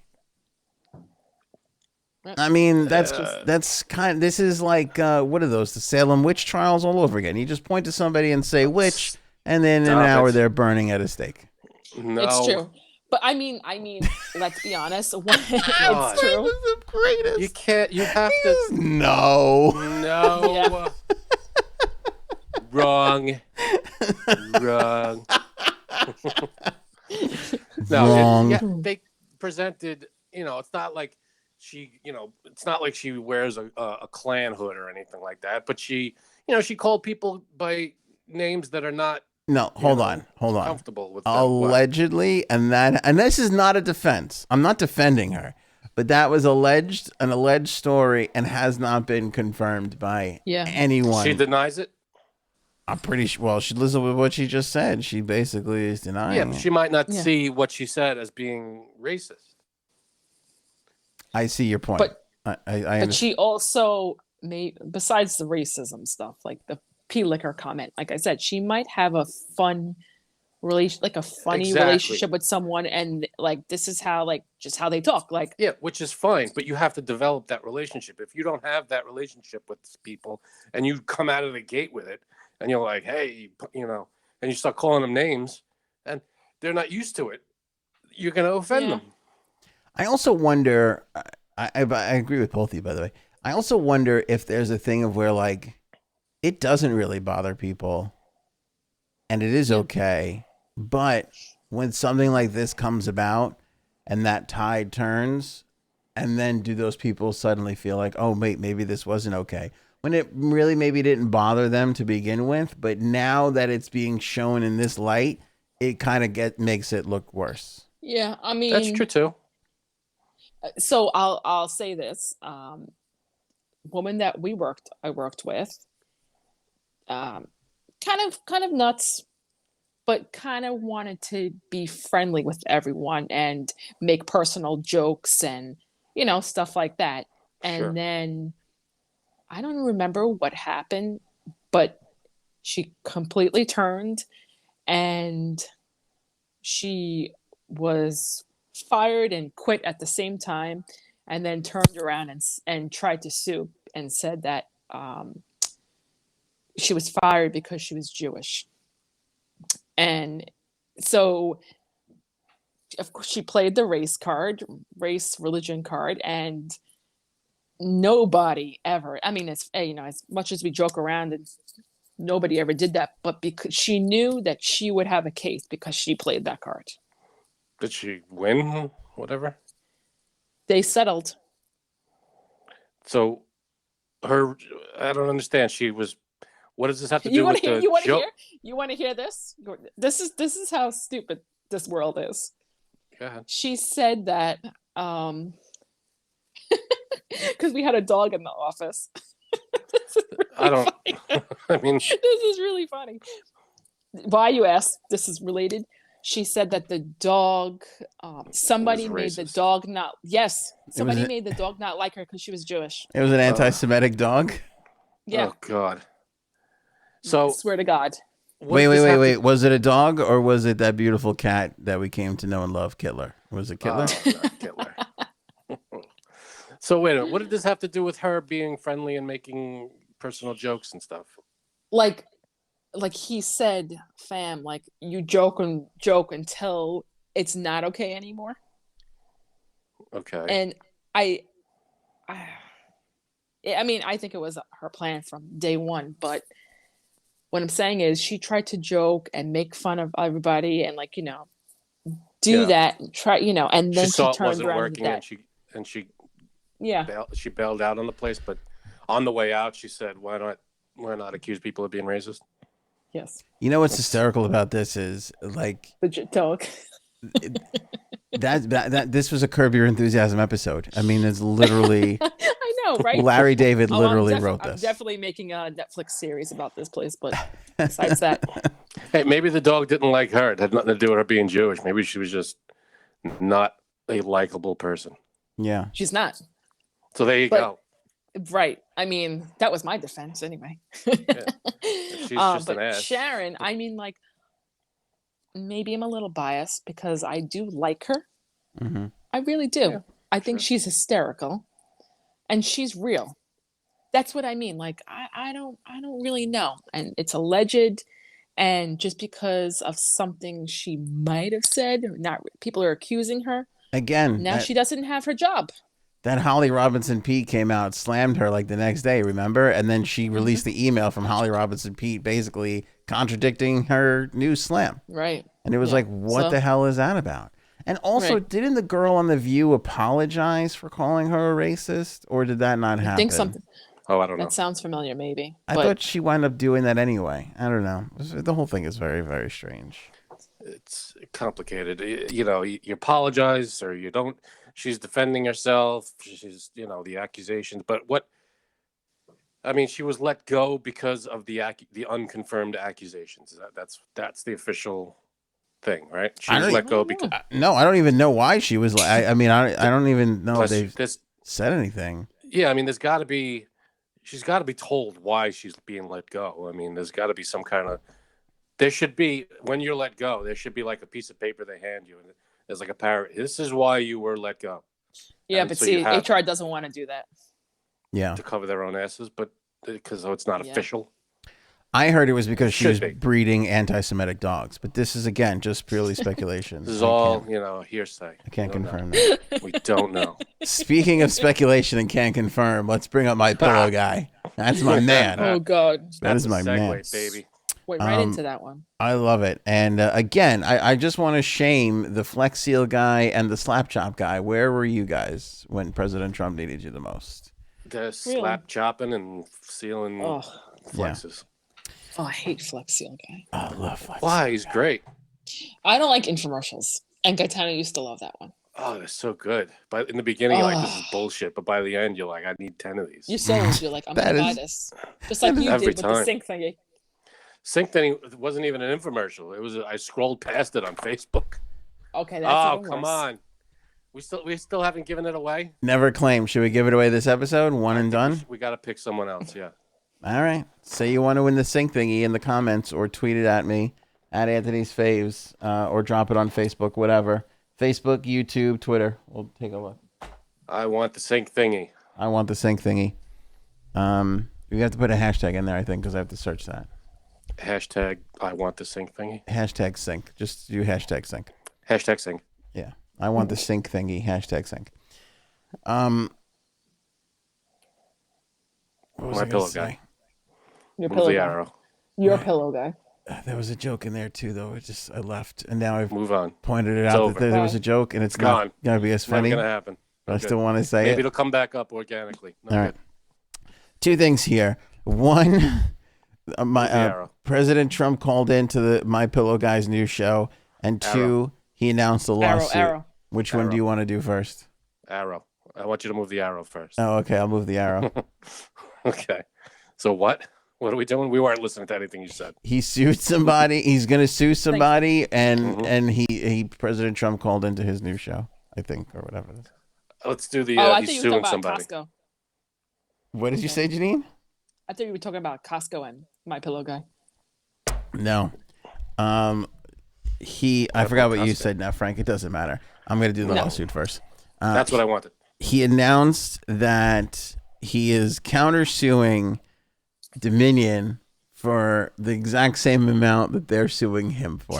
I mean, that's kind of, this is like, what are those? The Salem witch trials all over again. You just point to somebody and say witch, and then in an hour they're burning at a stake. No. It's true. But I mean, let's be honest. It's true. The greatest. You have to. No. Yeah. Wrong. Wrong. Wrong. Yeah, they presented, it's not like it's not like she wears a Klan hood or anything like that, but she called people by names that are not No, hold on. comfortable with them. What? Allegedly, and this is not a defense. I'm not defending her, but that was an alleged story and has not been confirmed by anyone. She denies it? I'm pretty sure. Well, she listen with what she just said. She basically is denying. Yeah, but she might not see what she said as being racist. I see your point. But she also made, besides the racism stuff, like the P liquor comment, like I said, she might have a fun relation, like a funny relationship with someone, and like this is how, like, just how they talk, like, yeah, which is fine, but you have to develop that relationship. If you don't have that relationship with people and you come out of the gate with it and you're like, hey, and you start calling them names and they're not used to it, you're going to offend them. I also wonder, I agree with both of you, by the way. I also wonder if there's a thing of where, like, it doesn't really bother people and it is okay. But when something like this comes about and that tide turns, and then do those people suddenly feel like, oh, wait, maybe this wasn't okay? When it really maybe didn't bother them to begin with, but now that it's being shown in this light, it kind of makes it look worse. Yeah, I mean, that's true too. So I'll say this: woman that I worked with, kind of nuts, but kind of wanted to be friendly with everyone and make personal jokes and stuff like that. And then I don't remember what happened, but she completely turned, and she was fired and quit at the same time, and then turned around and tried to sue and said that she was fired because she was Jewish. And so, of course, she played the race religion card, and nobody ever, I mean, it's, as much as we joke around, and nobody ever did that, but because she knew that she would have a case because she played that card. Did she win? Whatever. They settled. So I don't understand. What does this have to do with the joke? You want to hear this? This is how stupid this world is. Go ahead. She said that because we had a dog in the office. I mean, this is really funny. Why, you ask? This is related. She said that the dog, somebody made the dog not. Yes, somebody made the dog not like her because she was Jewish. It was an anti-Semitic dog. Yeah. Oh God. So I swear to God. Wait. Was it a dog or was it that beautiful cat that we came to know and love, Kittler? Was it Kittler? Kittler. So wait a minute. What did this have to do with her being friendly and making personal jokes and stuff? Like he said, fam, like, you joke until it's not okay anymore. Okay. And I mean, I think it was her plan from day one, but what I'm saying is she tried to joke and make fun of everybody and, like, do that and try, and then she turned around working that. and she she bailed out on the place, but on the way out she said, why not accuse people of being racist? Yes. You know what's hysterical about this is, like, legit talk. that this was a Curb Your Enthusiasm episode. I mean, it's literally. I know, right? Larry David literally wrote this. I'm definitely making a Netflix series about this place, but besides that, hey, maybe the dog didn't like her. It had nothing to do with her being Jewish. Maybe she was just not a likable person. Yeah, she's not. So there you go. Right. I mean, that was my defense anyway. Yeah. She's just an ass. Sharon, I mean, like, maybe I'm a little biased because I do like her. Mm-hmm. I really do. Yeah, I think she's hysterical and she's real. That's what I mean. Like, I don't really know. And it's alleged. And just because of something she might have said, or not, people are accusing her. Again, Now she doesn't have her job. Then Holly Robinson Pete came out, slammed her like the next day, remember? And then she released the email from Holly Robinson Pete basically contradicting her news slam. Right. And it was like, what the hell is that about? And also, didn't the girl on The View apologize for calling her a racist? Or did that not happen? I think something. Oh, I don't know. That sounds familiar, maybe. I thought she wound up doing that anyway. I don't know. The whole thing is very, very strange. It's complicated. You know, you apologize or you don't. She's defending herself. She's, you know, the accusations. But I mean, she was let go because of the unconfirmed accusations. That's the official thing, right? She was let go because. No, I don't even know why she was. I mean, I don't even know if they've said anything. Yeah, I mean, there's got to be. She's got to be told why she's being let go. I mean, there's got to be some kind of. There should be, when you're let go, there should be like a piece of paper they hand you, and there's like a paragraph. This is why you were let go. Yeah, but see, HR doesn't want to do that. Yeah, to cover their own asses, but because it's not official. I heard it was because she was breeding anti-Semitic dogs, but this is again just purely speculation. This is all hearsay. I can't confirm that. We don't know. Speaking of speculation and can't confirm, let's bring up my pillow guy. That's my man. Oh God, that is my man, baby. Wait, right into that one. I love it. And again, I just want to shame the Flex Seal guy and the Slap Chop guy. Where were you guys when President Trump needed you the most? The slap chopping and sealing flexes. Oh, I hate Flex Seal guy. I love Flex. Why? He's great. I don't like infomercials. And Gaetano used to love that one. Oh, they're so good. But in the beginning, you're like, this is bullshit. But by the end, you're like, I need 10 of these. You sold. You're like, I'm going to buy this. Just like you did with the sync thingy. Sync thingy wasn't even an infomercial. It was. I scrolled past it on Facebook. Okay, that's come on. We still haven't given it away. Never claimed. Should we give it away this episode? One and done? We got to pick someone else, yeah. All right. Say you want to win the sync thingy in the comments or tweet it at me at Anthony's Faves or drop it on Facebook, whatever. Facebook, YouTube, Twitter. We'll take a look. I want the sync thingy. I want the sync thingy. We have to put a hashtag in there, I think, because I have to search that. Hashtag I want the sync thingy. Hashtag sync. Just do hashtag sync. Hashtag sync. Yeah. I want the sync thingy. Hashtag sync. What was My pillow guy. Your pillow guy. Arrow. Your pillow guy. There was a joke in there too, though. I left, and now I've move on. Pointed it out that there was a joke, and it's not gonna be as funny. It's not gonna happen. But I still want to say Maybe it'll come back up organically. All right. Two things here. One, President Trump called into the My Pillow Guy's new show, and two, he announced a lawsuit. Arrow. Which one do you want to do first? Arrow. I want you to move the arrow first. Oh, okay. I'll move the arrow. Okay. So what? What are we doing? We weren't listening to anything you said. He sued somebody. He's going to sue somebody, and he President Trump called into his new show, I think, or whatever it is. Let's do the. I he's thought you were suing talking about somebody. Costco. What did you say, Janine? I thought you were talking about Costco and My Pillow Guy. No. I forgot what you said now, Frank. It doesn't matter. I'm going to do the lawsuit first. That's what I wanted. He announced that he is countersuing Dominion for the exact same amount that they're suing him for.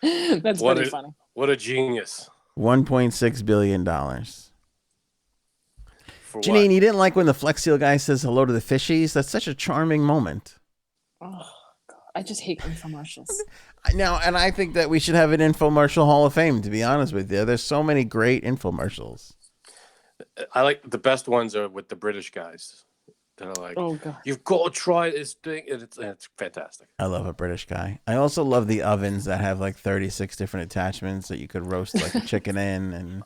That's pretty funny. What a genius. $1.6 billion. For Janine, what? you didn't like when the Flex Seal guy says hello to the fishies? That's such a charming moment. Oh, God. I just hate infomercials. Now, and I think that we should have an infomercial hall of fame, to be honest with you. There's so many great infomercials. I like the best ones are with the British guys. They're like, oh, God. You've got to try this thing. And it's fantastic. I love a British guy. I also love the ovens that have like 36 different attachments that you could roast like a chicken in. And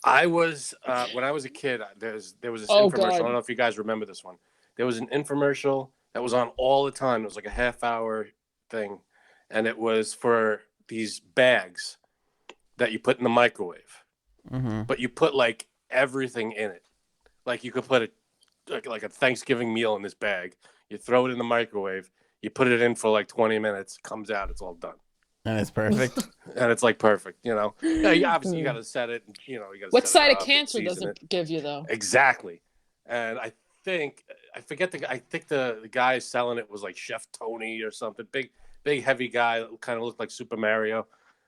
I was, when I was a kid, there was this infomercial. God. I don't know if you guys remember this one. There was an infomercial that was on all the time. It was like a half-hour thing. And it was for these bags that you put in the microwave. Mm-hmm. But you put like everything in it. Like you could put like a Thanksgiving meal in this bag. You throw it in the microwave. You put it in for like 20 minutes. Comes out. It's all done. And it's perfect. And it's like perfect. You know. Yeah, obviously you got to set it. You know. You got. What side of cancer does it give you though? Exactly. And I think I think the guy selling it was like Chef Tony or something. Big heavy guy. Kind of looked like Super Mario.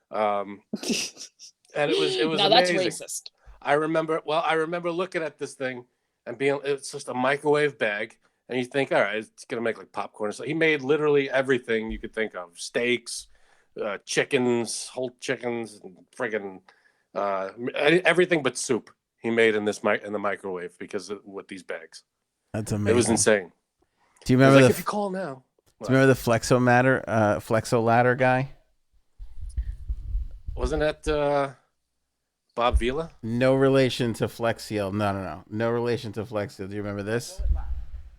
And it was now amazing. that's racist. I remember looking at this thing and it's just a microwave bag. And you think, all right, it's going to make like popcorn. So he made literally everything you could think of. Steaks, chickens, whole chickens, and friggin' everything but soup he made in the microwave with these bags. That's amazing. It was insane. Do you remember if you call now? Do you remember the Flexo ladder guy? Wasn't that Bob Vila? No relation to Flex Seal. No. No relation to Flex Seal. Do you remember this?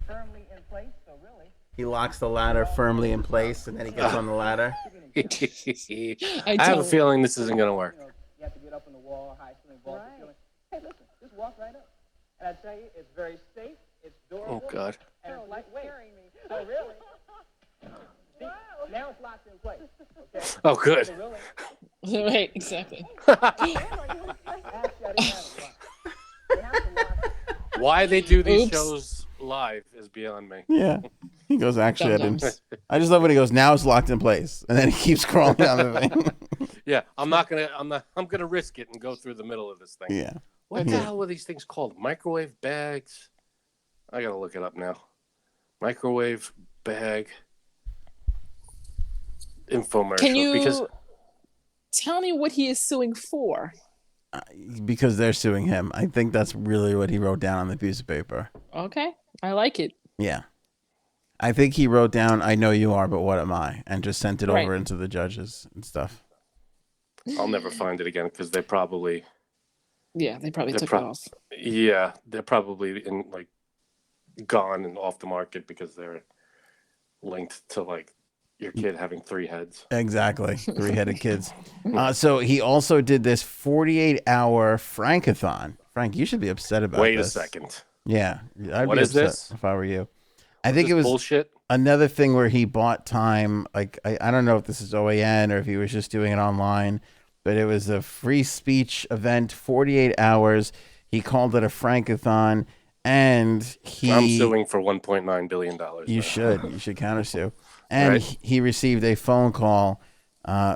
Firmly in place, so really. He locks the ladder firmly in place, and then he gets on the ladder. I have a feeling this isn't going to work. You have to get up on the wall, high ceiling, vault the ceiling. Hey, listen, just walk right up. And I tell you, it's very safe, it's durable. Oh, God. And it's lightweight. So really, see, now it's locked in place. Okay? Oh, good. So really, Right, exactly. actually, I didn't have it locked. You have to lock it. Why they do these Oops. shows live is beyond me. Yeah. He goes, actually, I didn't. Dum-dums. I just love when he goes, now it's locked in place. And then he keeps crawling down the thing. Yeah, I'm gonna risk it and go through the middle of this thing. Yeah. What the hell were these things called? Microwave bags? I gotta look it up now. Microwave bag infomercial. Can you Because tell me what he is suing for? Because they're suing him. I think that's really what he wrote down on the piece of paper. Okay, I like it. Yeah. I think he wrote down, I know you are, but what am I? And just sent it Right. over into the judges and stuff. I'll never find it again because they probably Yeah, they probably They're took pro- it off. yeah, they're probably gone and off the market because they're linked to your kid having 3 heads. Exactly. 3-headed kids. So he also did this 48-hour Frankathon. Frank, you should be upset about Wait this. a second. Yeah. I'd What be is upset this? if I were you. I think it This was bullshit. another thing where he bought time. I don't know if this is OAN or if he was just doing it online, but it was a free speech event, 48 hours. He called it a Frankathon, and I'm suing for $1.9 billion. You should countersue. And Right. he received a phone call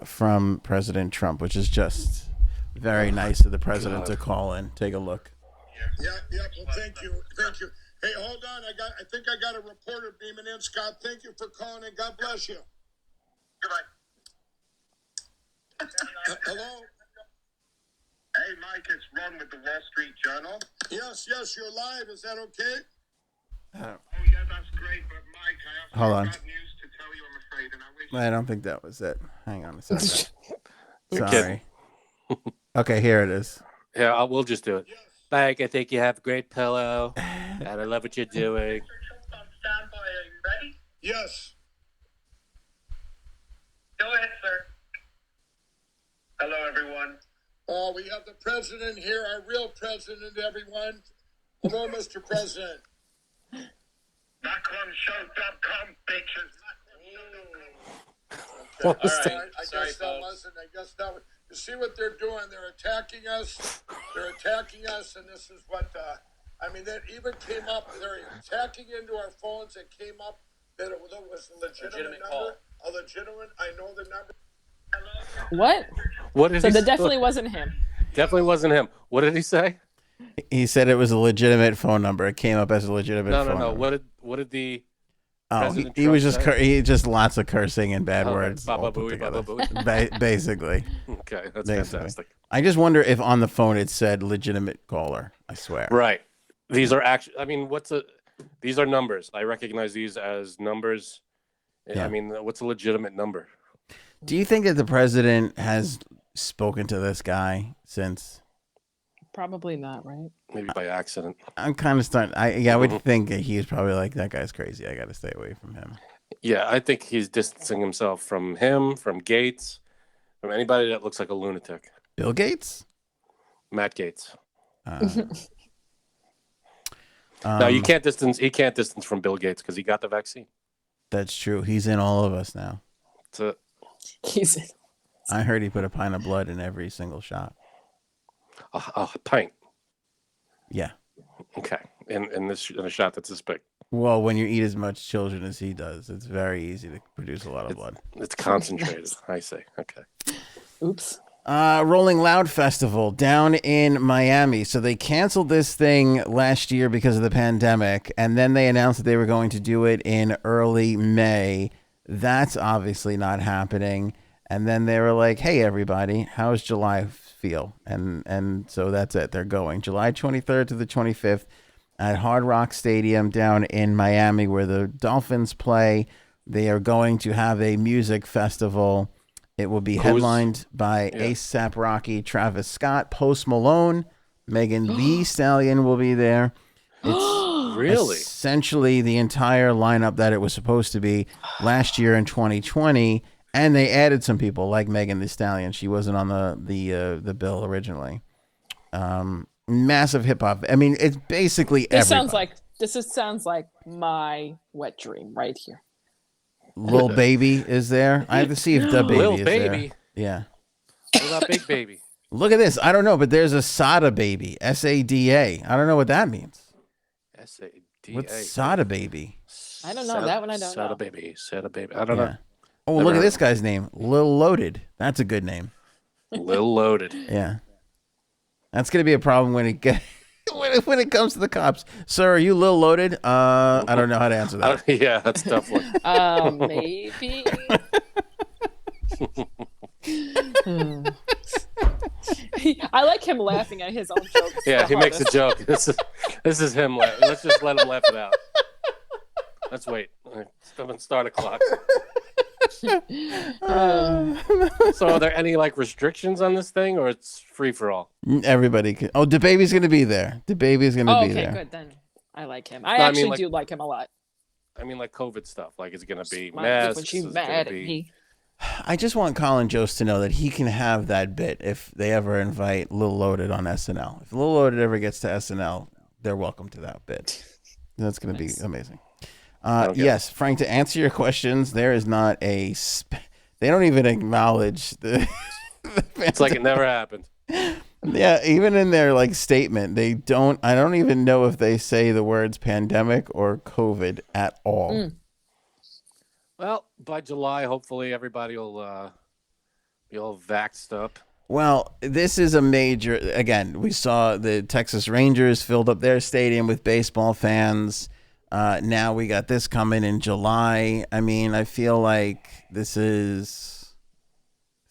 from President Trump, which is just very nice of the president to call in. Take a look. Yeah, well, thank you. Hey, hold on, I think I got a reporter beaming in, Scott. Thank you for calling in. God bless you. Goodbye. Hello? Hey, Mike, it's Ron with the Wall Street Journal. Yes, you're live. Is that okay? Oh, yeah, that's great. But, Mike, I have Hold some on. bad news to tell you, I'm afraid. And I wish... I don't think that was it. Hang on a second. You're Sorry. Okay, here it is. Yeah, we'll just do it. Mike, I think you have a great pillow, and I love what you're doing. Trump's on standby. Are you ready? Yes. Go ahead, sir. Hello, everyone. Oh, we have the president here, our real president, everyone. Hello, Mr. President. MacronShow.com, bitches. What was All that? right, I Sorry, guess that folks. wasn't. You see what they're doing? They're attacking us. And this is what. That even came up. They're attacking into our phones. It came up that it was a legitimate number. call. A legitimate. I know the number. What? What did So he that say? definitely wasn't him. Definitely wasn't him. What did he say? He said it was a legitimate phone number. It came up as a legitimate phone No. number. What did the He President was Trump just he just lots of cursing and bad Okay. words. Baba all put booey, together. baba booey. Basically. Okay, that's Basically. fantastic. I just wonder if on the phone it said legitimate caller. I swear. Right. These are actually. These are numbers. I recognize these as numbers. Yeah. What's a legitimate number? Do you think that the president has spoken to this guy since? Probably not, right? Maybe by accident. I'm kind of starting. I would think that he's probably like, that guy's crazy. I got to stay away from him. Yeah, I think he's distancing himself from him, from Gates, from anybody that looks like a lunatic. Bill Gates. Matt Gates. Uh, No, you can't distance. He can't distance from Bill Gates because he got the vaccine. That's true. He's in all of us now. So He's I heard he put a pint of blood in every single shot. a pint. Yeah. Okay, in a shot that's this big. Well, when you eat as much children as he does, it's very easy to produce a lot of blood. It's concentrated. I see. Okay. oops. Rolling Loud Festival down in Miami. So they canceled this thing last year because of the pandemic, and then they announced that they were going to do it in early May. That's obviously not happening. And then they were like, "Hey, everybody, how's July feel?" And so that's it. They're going July 23rd to the 25th at Hard Rock Stadium down in Miami, where the Dolphins play. They are going to have a music festival. It will be headlined by A$AP Rocky, Travis Scott, Post Malone, Megan Thee Stallion will be there. It's Really? essentially the entire lineup that it was supposed to be last year in 2020, and they added some people like Megan Thee Stallion. She wasn't on the bill originally. Massive hip hop. I mean, it's basically everybody. This sounds like my wet dream right here. Lil Baby is there. I have to see if the baby Lil is Baby? there. Yeah. What about Big Baby? Look at this. I don't know, but there's a Sada Baby. SADA. I don't know what that means. SADA. What's Sada Baby? I don't know. That one I don't know. Sada Baby. I don't know. Oh, look at this guy's name. Lil Loaded. That's a good name. Lil Loaded. Yeah. That's going to be a problem when it gets... When it comes to the cops. Sir, are you Lil Loaded? I don't know how to answer that. Yeah, that's a tough one. Maybe. I like him laughing at his own jokes. Yeah, he makes a joke. This is him laughing. Let's just let him laugh it out. Let's wait. Let's start a clock. So are there any like restrictions on this thing, or it's free for all? Everybody can. Oh, the baby's going to be there. The baby's going to be there. Okay, good then. I like him. I actually do like him a lot. I mean, like COVID stuff. Like, is it going to be When masks? she's Is it mad gonna at be... me. I just want Colin Jost to know that he can have that bit if they ever invite Lil Loaded on SNL. If Lil Loaded ever gets to SNL, they're welcome to that bit. That's going to be amazing. Yes, Frank, to answer your questions, there is not a... They don't even acknowledge the... It's like it never happened. Yeah, even in their like statement, they don't... I don't even know if they say the words pandemic or COVID at all. Well, by July, hopefully everybody will be all vaxxed up. Well, this is a major... Again, we saw the Texas Rangers filled up their stadium with baseball fans. Now we got this coming in July. I mean, I feel like this is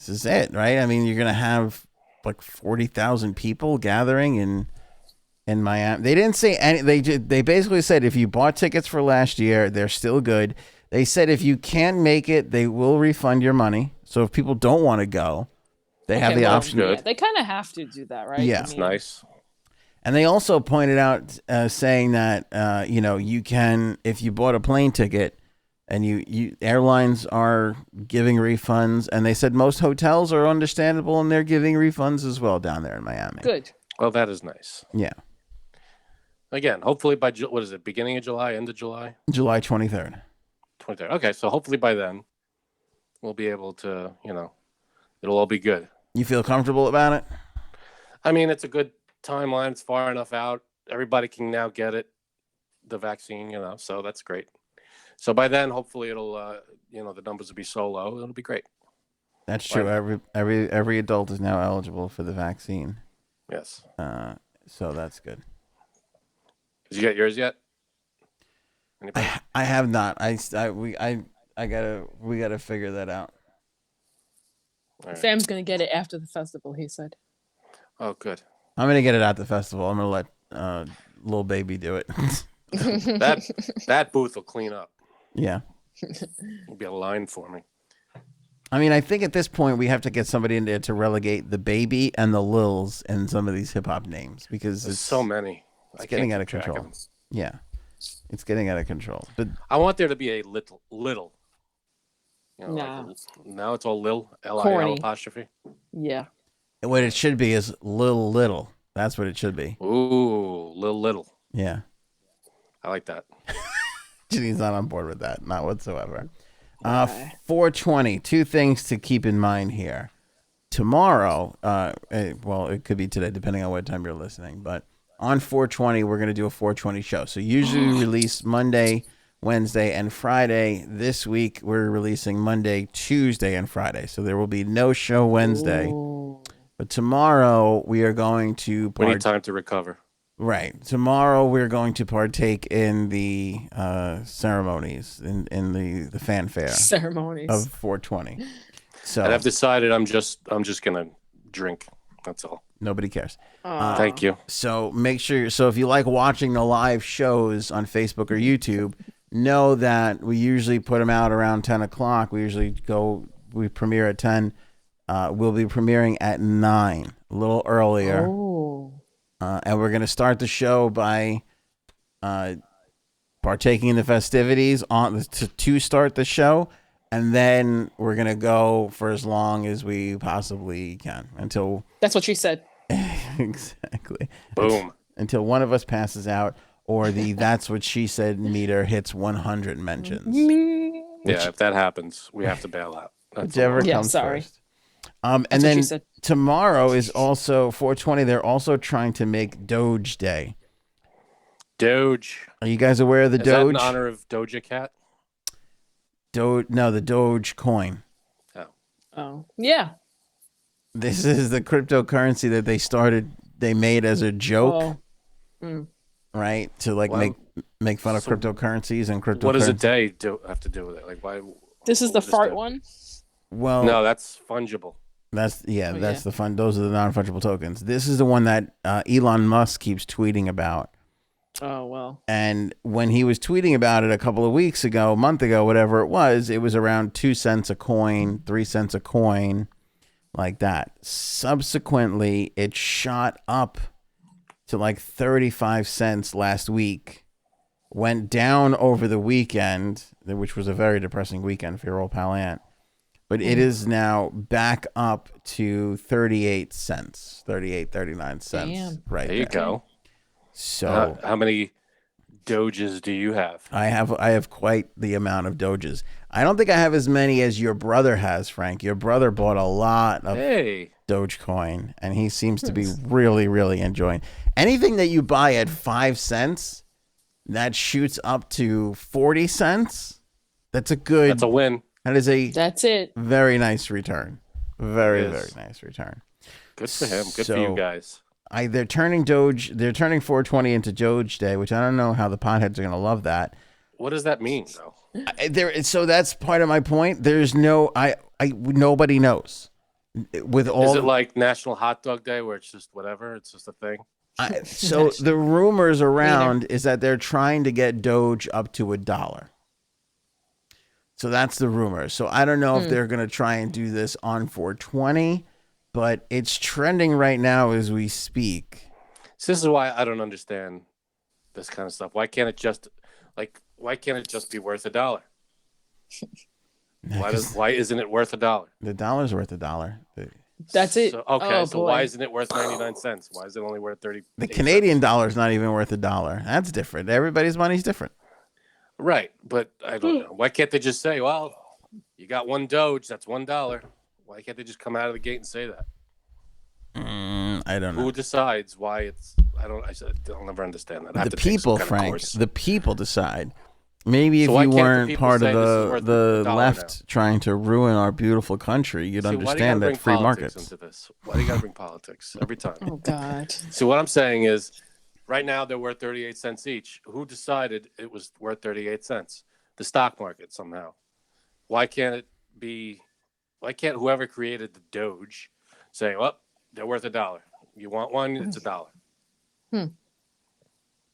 it, right? I mean, you're going to have like 40,000 people gathering in Miami. They didn't say any... They basically said if you bought tickets for last year, they're still good. They said if you can't make it, they will refund your money. So if people don't want to go, they have the option. Good. Yeah, they kind of have to do that, right? Yeah. It's nice. And they also pointed out saying that, you can, if you bought a plane ticket and you airlines are giving refunds, and they said most hotels are understandable and they're giving refunds as well down there in Miami. Good. Well, that is nice. Yeah. Again, hopefully by, what is it, beginning of July, end of July? July 23rd. 23rd. Okay, so hopefully by then we'll be able to, it'll all be good. You feel comfortable about it? I mean, it's a good timeline. It's far enough out. Everybody can now get it, the vaccine, so that's great. So by then, hopefully it'll, the numbers will be so low. It'll be great. That's true. Every adult is now eligible for the vaccine. Yes. So that's good. Did you get yours yet? Anybody? I have not. We gotta figure that out. Right. Sam's gonna get it after the festival. He said. Oh, good. I'm gonna get it at the festival. I'm gonna let Lil Baby do it. that booth will clean up. Yeah. There'll be a line for me. I mean, I think at this point we have to get somebody in there to relegate the Baby and the Lils and some of these hip hop names because There's so many. It's getting out of control. Yeah, it's getting out of control. But I want there to be a little. Nah. Like, now it's all Lil, Corny. L-I-L apostrophe. Yeah. what it should be is Little. That's what it should be. Ooh, Little. Yeah. I like that. Ginny's not on board with that. Not whatsoever. 420. Two things to keep in mind here. Tomorrow, well, it could be today, depending on what time you're listening, but on 420, we're going to do a 420 show. So usually we release Monday, Wednesday, and Friday. This week, we're releasing Monday, Tuesday, and Friday. So there will be no show Wednesday. Ooh. But tomorrow we are going to We need time to recover. Right. Tomorrow we're going to partake in the ceremonies, in the fanfare Ceremonies. of 420. So And I've decided I'm just gonna drink. That's all. nobody cares. Thank you. So make sure. So if you like watching the live shows on Facebook or YouTube, know that we usually put them out around 10 o'clock. We premiere at 10. We'll be premiering at 9, a little earlier. Oh. And we're going to start the show by partaking in the festivities to start the show. And then we're going to go for as long as we possibly can until... That's what she said. Exactly. Boom. Until one of us passes out or the That's What She Said meter hits 100 mentions. Yeah, if that happens, we have to bail out. That's Whichever all. Yeah, comes sorry. first. And That's what then she said. tomorrow is also 420. They're also trying to make Doge Day. Doge. Are you guys aware of the Is that in Doge? honor of Doja Cat? No, the Doge coin. Oh. Yeah. This is the cryptocurrency that they made as a joke, right? To make fun of cryptocurrencies and cryptocurrency. What does a day have to do with it? Like, why? This is the what fart that? one? Well, No, that's fungible. that's yeah. the fun. Those are the non-fungible tokens. This is the one that Elon Musk keeps tweeting about. Oh, well. And when he was tweeting about it a month ago, whatever it was around 2 cents a coin, 3 cents a coin, like that. Subsequently, it shot up to like 35 cents last week, went down over the weekend, which was a very depressing weekend for your old pal Ant. But it is now back up to 38 cents, 39 cents. Damn. Right There you go. So How many Doges do you have? I have quite the amount of Doges. I don't think I have as many as your brother has, Frank. Your brother bought a lot of Dogecoin, and he seems to be really, really enjoying. Anything that you buy at 5 cents, that shoots up to 40 cents. That's a win. That's it. Very nice return. Very, very nice return. Good for him. Good for you guys. They're turning 420 into Doge Day, which I don't know how the potheads are going to love that. What does that mean, though? So that's part of my point. There's nobody knows. Is it like National Hot Dog Day, where it's just whatever? It's just a thing. So the rumors around is that they're trying to get Doge up to $1. So that's the rumor. So I don't know if they're going to try and do this on 420, but it's trending right now as we speak. So this is why I don't understand this kind of stuff. Why can't it just be worth $1? Why isn't it worth $1? The dollar's worth $1. That's it. So why isn't it worth 99 cents? Why is it only worth 30? The Canadian dollar's not even worth $1. That's different. Everybody's money's different. Right, but I don't know. Why can't they just say, well, you got one Doge, that's $1? Why can't they just come out of the gate and say that? I don't know. Who decides why it's... I'll never understand that. The people, Frank. The people decide. Maybe if you weren't part of the left now? trying to ruin our beautiful country, you'd understand that free markets. Into this? Why do you got to bring politics every time? Oh, God. So what I'm saying is, right now they're worth 38 cents each. Who decided it was worth 38 cents? The stock market somehow. Why can't whoever created the Doge say, well, they're worth $1. You want one? It's $1.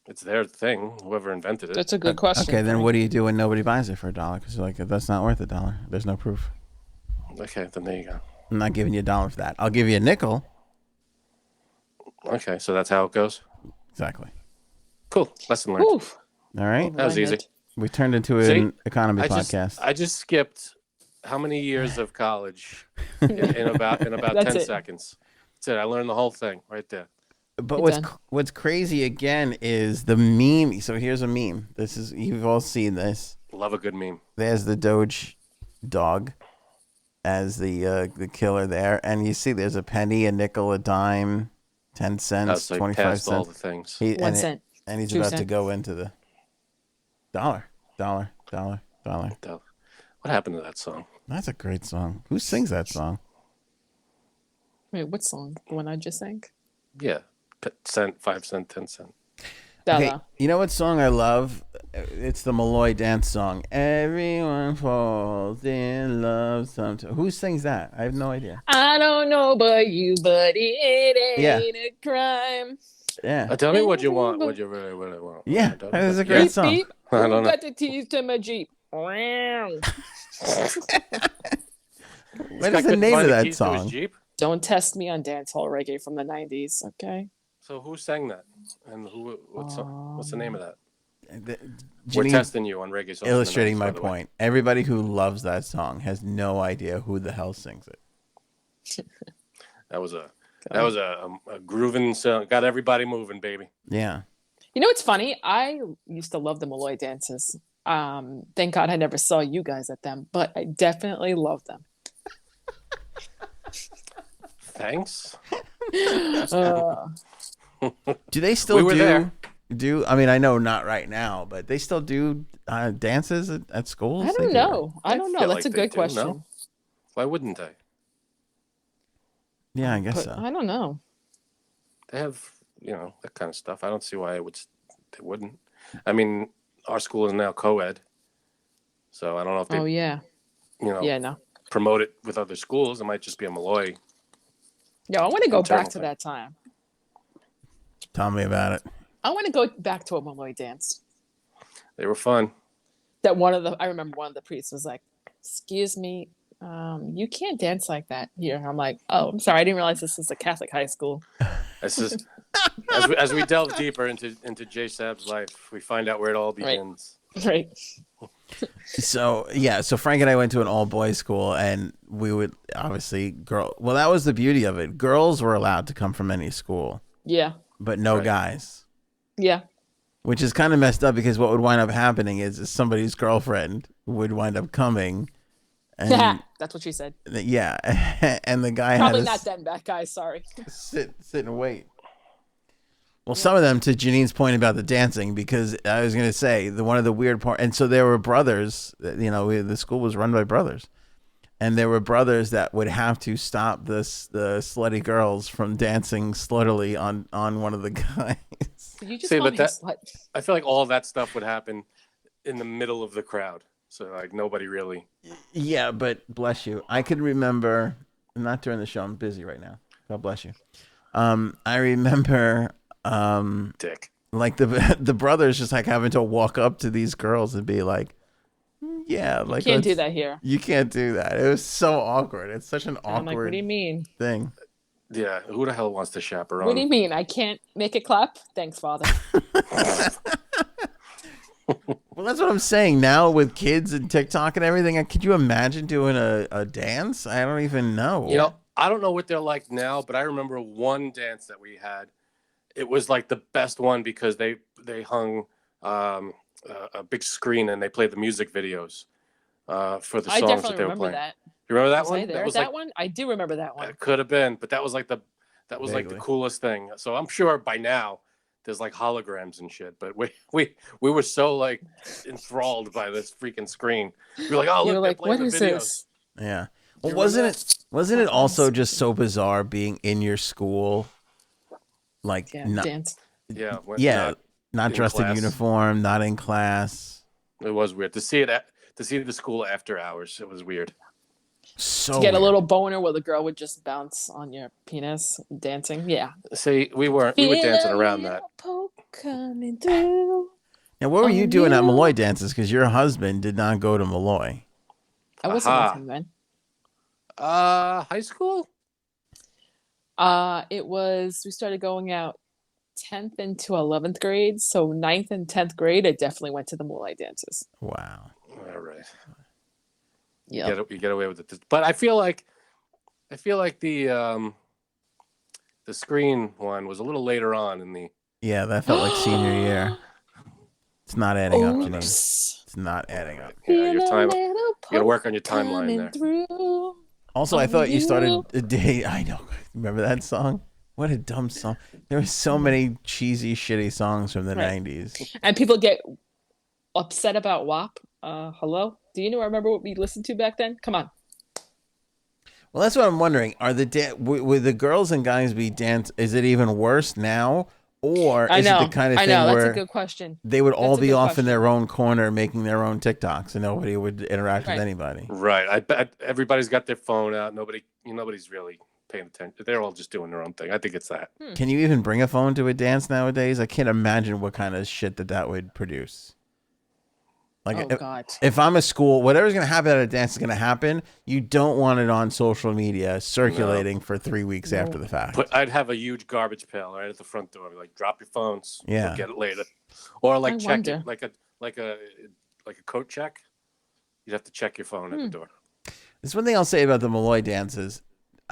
It's their thing. Whoever invented it. That's a good question. Okay, then what do you do when nobody buys it for $1? Because like that's not worth $1. There's no proof. Okay, then there you go. I'm not giving you $1 for that. I'll give you a nickel. Okay, so that's how it goes. Exactly. Cool. Lesson learned. Oof. All right. That was easy. We turned into an economy podcast. I just skipped how many years of college in about 10 seconds. That's it. I learned the whole thing right there. But what's crazy again is the meme. So here's a meme. You've all seen this. Love a good meme. There's the Doge dog as the killer there, and you see there's a penny, a nickel, a dime, 10 cents, 25 cents. All the things. 1 cent. And he's about to go into the dollar. What happened to that song? That's a great song. Who sings that song? Wait, what song? The one I just sang? Yeah, cent, 5 cent, 10 cent. Okay, you know what song I love? It's the Malloy dance song. Everyone falls in love sometimes. Who sings that? I have no idea. I don't know but it Yeah. ain't a crime. Yeah. Tell me what you want. What you really want. Yeah, that is a great Beep, song. beep. I don't Who know. got the keys to my Jeep? Wow. What is the name of that song? Jeep? Don't test me on dancehall reggae from the 90s, okay? So who sang that? And what's the name of that? We're Janine, testing you on reggae songs. illustrating my point. Everybody who loves that song has no idea who the hell sings it. That was a grooving song. Got everybody moving, baby. Yeah. You know what's funny? I used to love the Malloy dances. Thank God I never saw you guys at them, but I definitely love them. Thanks. Do they still there. do? I mean, I know not right now, but they still do dances at schools. I don't know. I don't know. feel That's like a they good do, question. no? Why wouldn't they? Yeah, I guess But so. I don't know. They have, that kind of stuff. I don't see why they wouldn't. I mean, our school is now co-ed, so I don't know if they, Oh yeah. Yeah, no. promote it with other schools. It might just be a Malloy. Yeah, I want to go Internal back to thing. that time. Tell me about it. I want to go back to a Malloy dance. They were fun. I remember one of the priests was like, "Excuse me, you can't dance like that here." And I'm like, "Oh, I'm sorry, I didn't realize this was a Catholic high school." This is as we delve deeper into Jay Sab's life, we find out where it all begins. Right. So Frank and I went to an all boys school, and we would obviously well, that was the beauty of it. Girls were allowed to come from any school, Yeah. but no Right. guys, Yeah. which is kind of messed up because what would wind up happening is somebody's girlfriend would wind up coming, and That's what she said. yeah, and the guy Probably had not to them back guys, sorry. sit and wait. Well, some of them, to Janine's point about the dancing, because I was going to say one of the weird part, and so there were brothers. The school was run by brothers, and there were brothers that would have to stop the slutty girls from dancing sluttily on one of the guys. Did you just See, call but me that- a slut? I feel like all that stuff would happen in the middle of the crowd. So like nobody really. Yeah, but bless you, I could remember. Not during the show. I'm busy right now. God bless you. I remember. Dick. Like the brothers just like having to walk up to these girls and be like, yeah, like Can't do that here. You can't do that. It was so awkward. It's such an I'm like, what do you awkward mean? thing. Yeah, who the hell wants to chaperone? What do you mean? I can't make it clap? Thanks, Father. Well, that's what I'm saying. Now with kids and TikTok and everything, could you imagine doing a dance? I don't even know. I don't know what they're like now, but I remember one dance that we had. It was like the best one because they hung a big screen and they played the music videos for the I songs definitely that they were remember playing. that. You remember that Was one? I there? That one? I do remember that one. It could have been, but that was like the Vaguely. coolest thing. So I'm sure by now there's like holograms and shit. But we were so like enthralled by this freaking screen. We were like, oh You look, were they're like, playing what the is videos. this? Yeah. Well, You wasn't it also just so bizarre being in your school, like Yeah, not, dance. Yeah, not in dressed in class. uniform, not in class. It was weird to see the school after hours. It was weird. So To get a weird. little boner where the girl would just bounce on your penis dancing. Yeah. See, we were dancing around that. Poke coming through. Now, what were you on doing at you. Malloy dances? Because your husband did not go to Malloy. I wasn't Aha. with him then. High school? We started going out 10th into 11th grade. So 9th and 10th grade, I definitely went to the Malay dances. Wow. All right. Yeah. You get away with it. But I feel like the screen one was a little later on in the. Yeah, that felt like senior year. It's not adding up, Janine. Oops. It's not adding up. Yeah, your time. Feel a little You gotta work on your poke timeline there. coming through. Also, I Oh, thought you started you. a day. I know. Remember that song? What a dumb song. There were so many cheesy, shitty songs from the Right. 90s. And people get upset about WAP. Hello? Do you remember what we listened to back then? Come on. Well, that's what I'm wondering. Are would the girls and guys be dance? Is it even worse now, or is it the kind of thing That's where a good question. they would all That's a be good off in question. their own corner making their own TikToks and nobody would interact with anybody? Right. I bet everybody's got their phone out. Nobody's really paying attention. They're all just doing their own thing. I think it's that. Can you even bring a phone to a dance nowadays? I can't imagine what kind of shit that would produce. Like, God. If I'm a school, whatever's going to happen at a dance is going to happen. You don't want it on social media circulating for 3 weeks after the fact. But I'd have a huge garbage pail right at the front door. Like, drop your phones. Yeah. We'll get it later. Or like check wonder. it like a coat check. You'd have to check your phone at the door. There's one thing I'll say about the Malloy dances.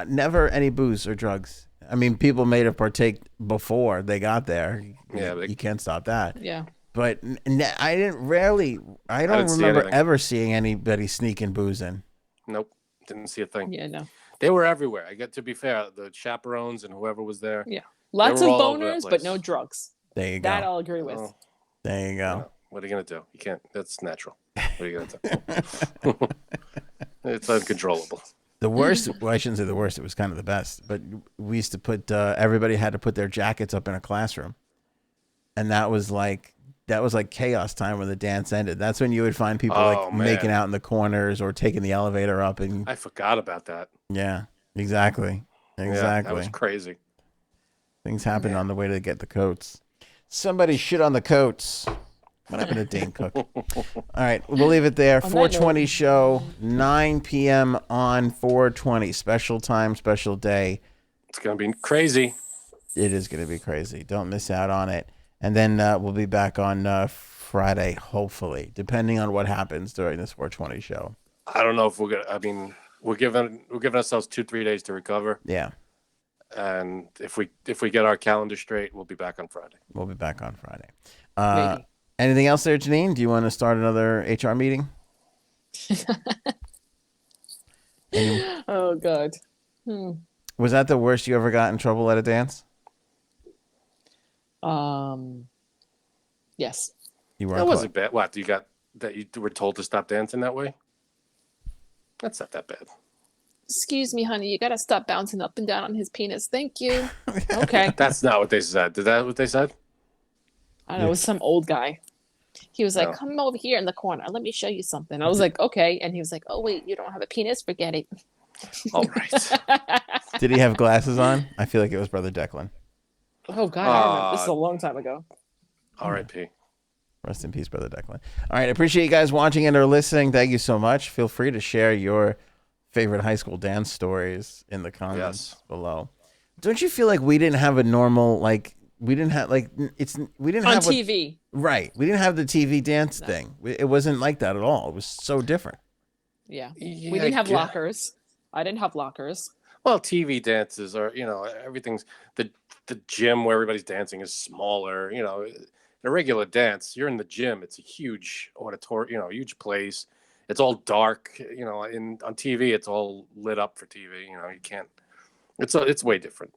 Never any booze or drugs. I mean, people may have partake before they got there. Yeah, you can't stop that. Yeah. But I don't remember ever seeing anybody sneaking booze in. Nope, didn't see a thing. Yeah, no. They were everywhere. To be fair, the chaperones and whoever was there. Yeah. Lots were of all over that boners, but place. no drugs. There you That go. I'll agree with. Oh, There you go. what are you gonna do? You can't. That's natural. What are you gonna do? It's uncontrollable. The worst, well, I shouldn't say the worst, it was kind of the best, but we used to put, everybody had to put their jackets up in a classroom. And that was like chaos time when the dance ended. That's when you would find people making out in the corners or taking the elevator up. And I forgot about that. yeah, exactly. Yeah, that was crazy. Things happened on the way to get the coats. Somebody shit on the coats. What happened to Dane Cook? All right, we'll leave it there. 420 show, 9 p.m. on 420. Special time, special day. It's going to be crazy. It is going to be crazy. Don't miss out on it. And then we'll be back on Friday, hopefully, depending on what happens during this 420 show. I don't know if we're going to, I mean, we're giving ourselves 2-3 days to recover. Yeah. And if we get our calendar straight, we'll be back on Friday. We'll be back on Friday. Maybe. Anything else there, Janine? Do you want to start another HR meeting? Oh, God. Was that the worst you ever got in trouble at a dance? Yes. You were. That wasn't bad. What, you were told to stop dancing that way? That's not that bad. Excuse me, honey. You got to stop bouncing up and down on his penis. Thank you. Okay. That's not what they said. Is that what they said? I don't know. It was some old guy. He was like, No. come over here in the corner. Let me show you something. I was like, okay. And he was like, oh, wait, you don't have a penis? Forget it. All right. Did he have glasses on? I feel like it was Brother Declan. Oh, God. I remember. This is a long time ago. R.I.P. Rest in peace, Brother Declan. All right. I appreciate you guys watching and or listening. Thank you so much. Feel free to share your favorite high school dance stories in the comments below. Don't you feel like we didn't have a normal, like, we didn't have TV. Right. We didn't have the TV dance thing. It wasn't like that at all. It was so different. Yeah. Yeah, We didn't have yeah. lockers. I didn't have lockers. Well, TV dances are, everything's the gym where everybody's dancing is smaller. In a regular dance, you're in the gym. It's a huge auditorium, huge place. It's all dark. On TV, it's all lit up for TV. You can't. It's way different.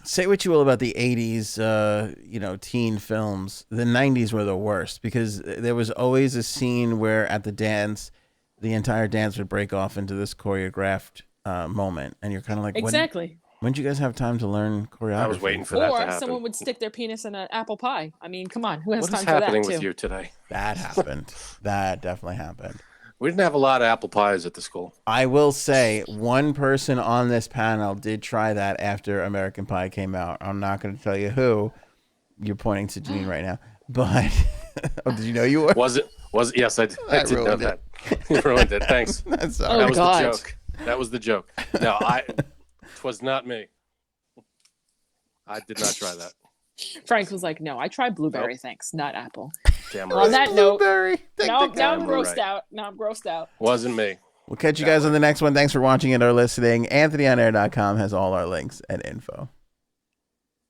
Say what you will about the 80s, teen films. The 90s were the worst because there was always a scene where at the dance, the entire dance would break off into this choreographed moment. And you're kind of like, Exactly. When did you guys have time to learn choreography? I was waiting for that to Or happen. someone would stick their penis in an apple pie. I mean, come on. Who has What time is for that, happening too? with you today? That happened. That definitely happened. We didn't have a lot of apple pies at the school. I will say one person on this panel did try that after American Pie came out. I'm not going to tell you who. You're pointing to Janine right now. But did you know you were? Was it? Yes, I did know that. You ruined it. Thanks. That's Oh, sorry. That was God. the joke. That was the joke. No, it was not me. I did not try that. Frank was like, no, I tried blueberry, Nope. thanks, not apple. Damn On right. that note, Blueberry. now I'm grossed right. out. Now I'm grossed out. Wasn't me. We'll catch you guys on the next one. Thanks for watching and or listening. AnthonyOnAir.com has all our links and info.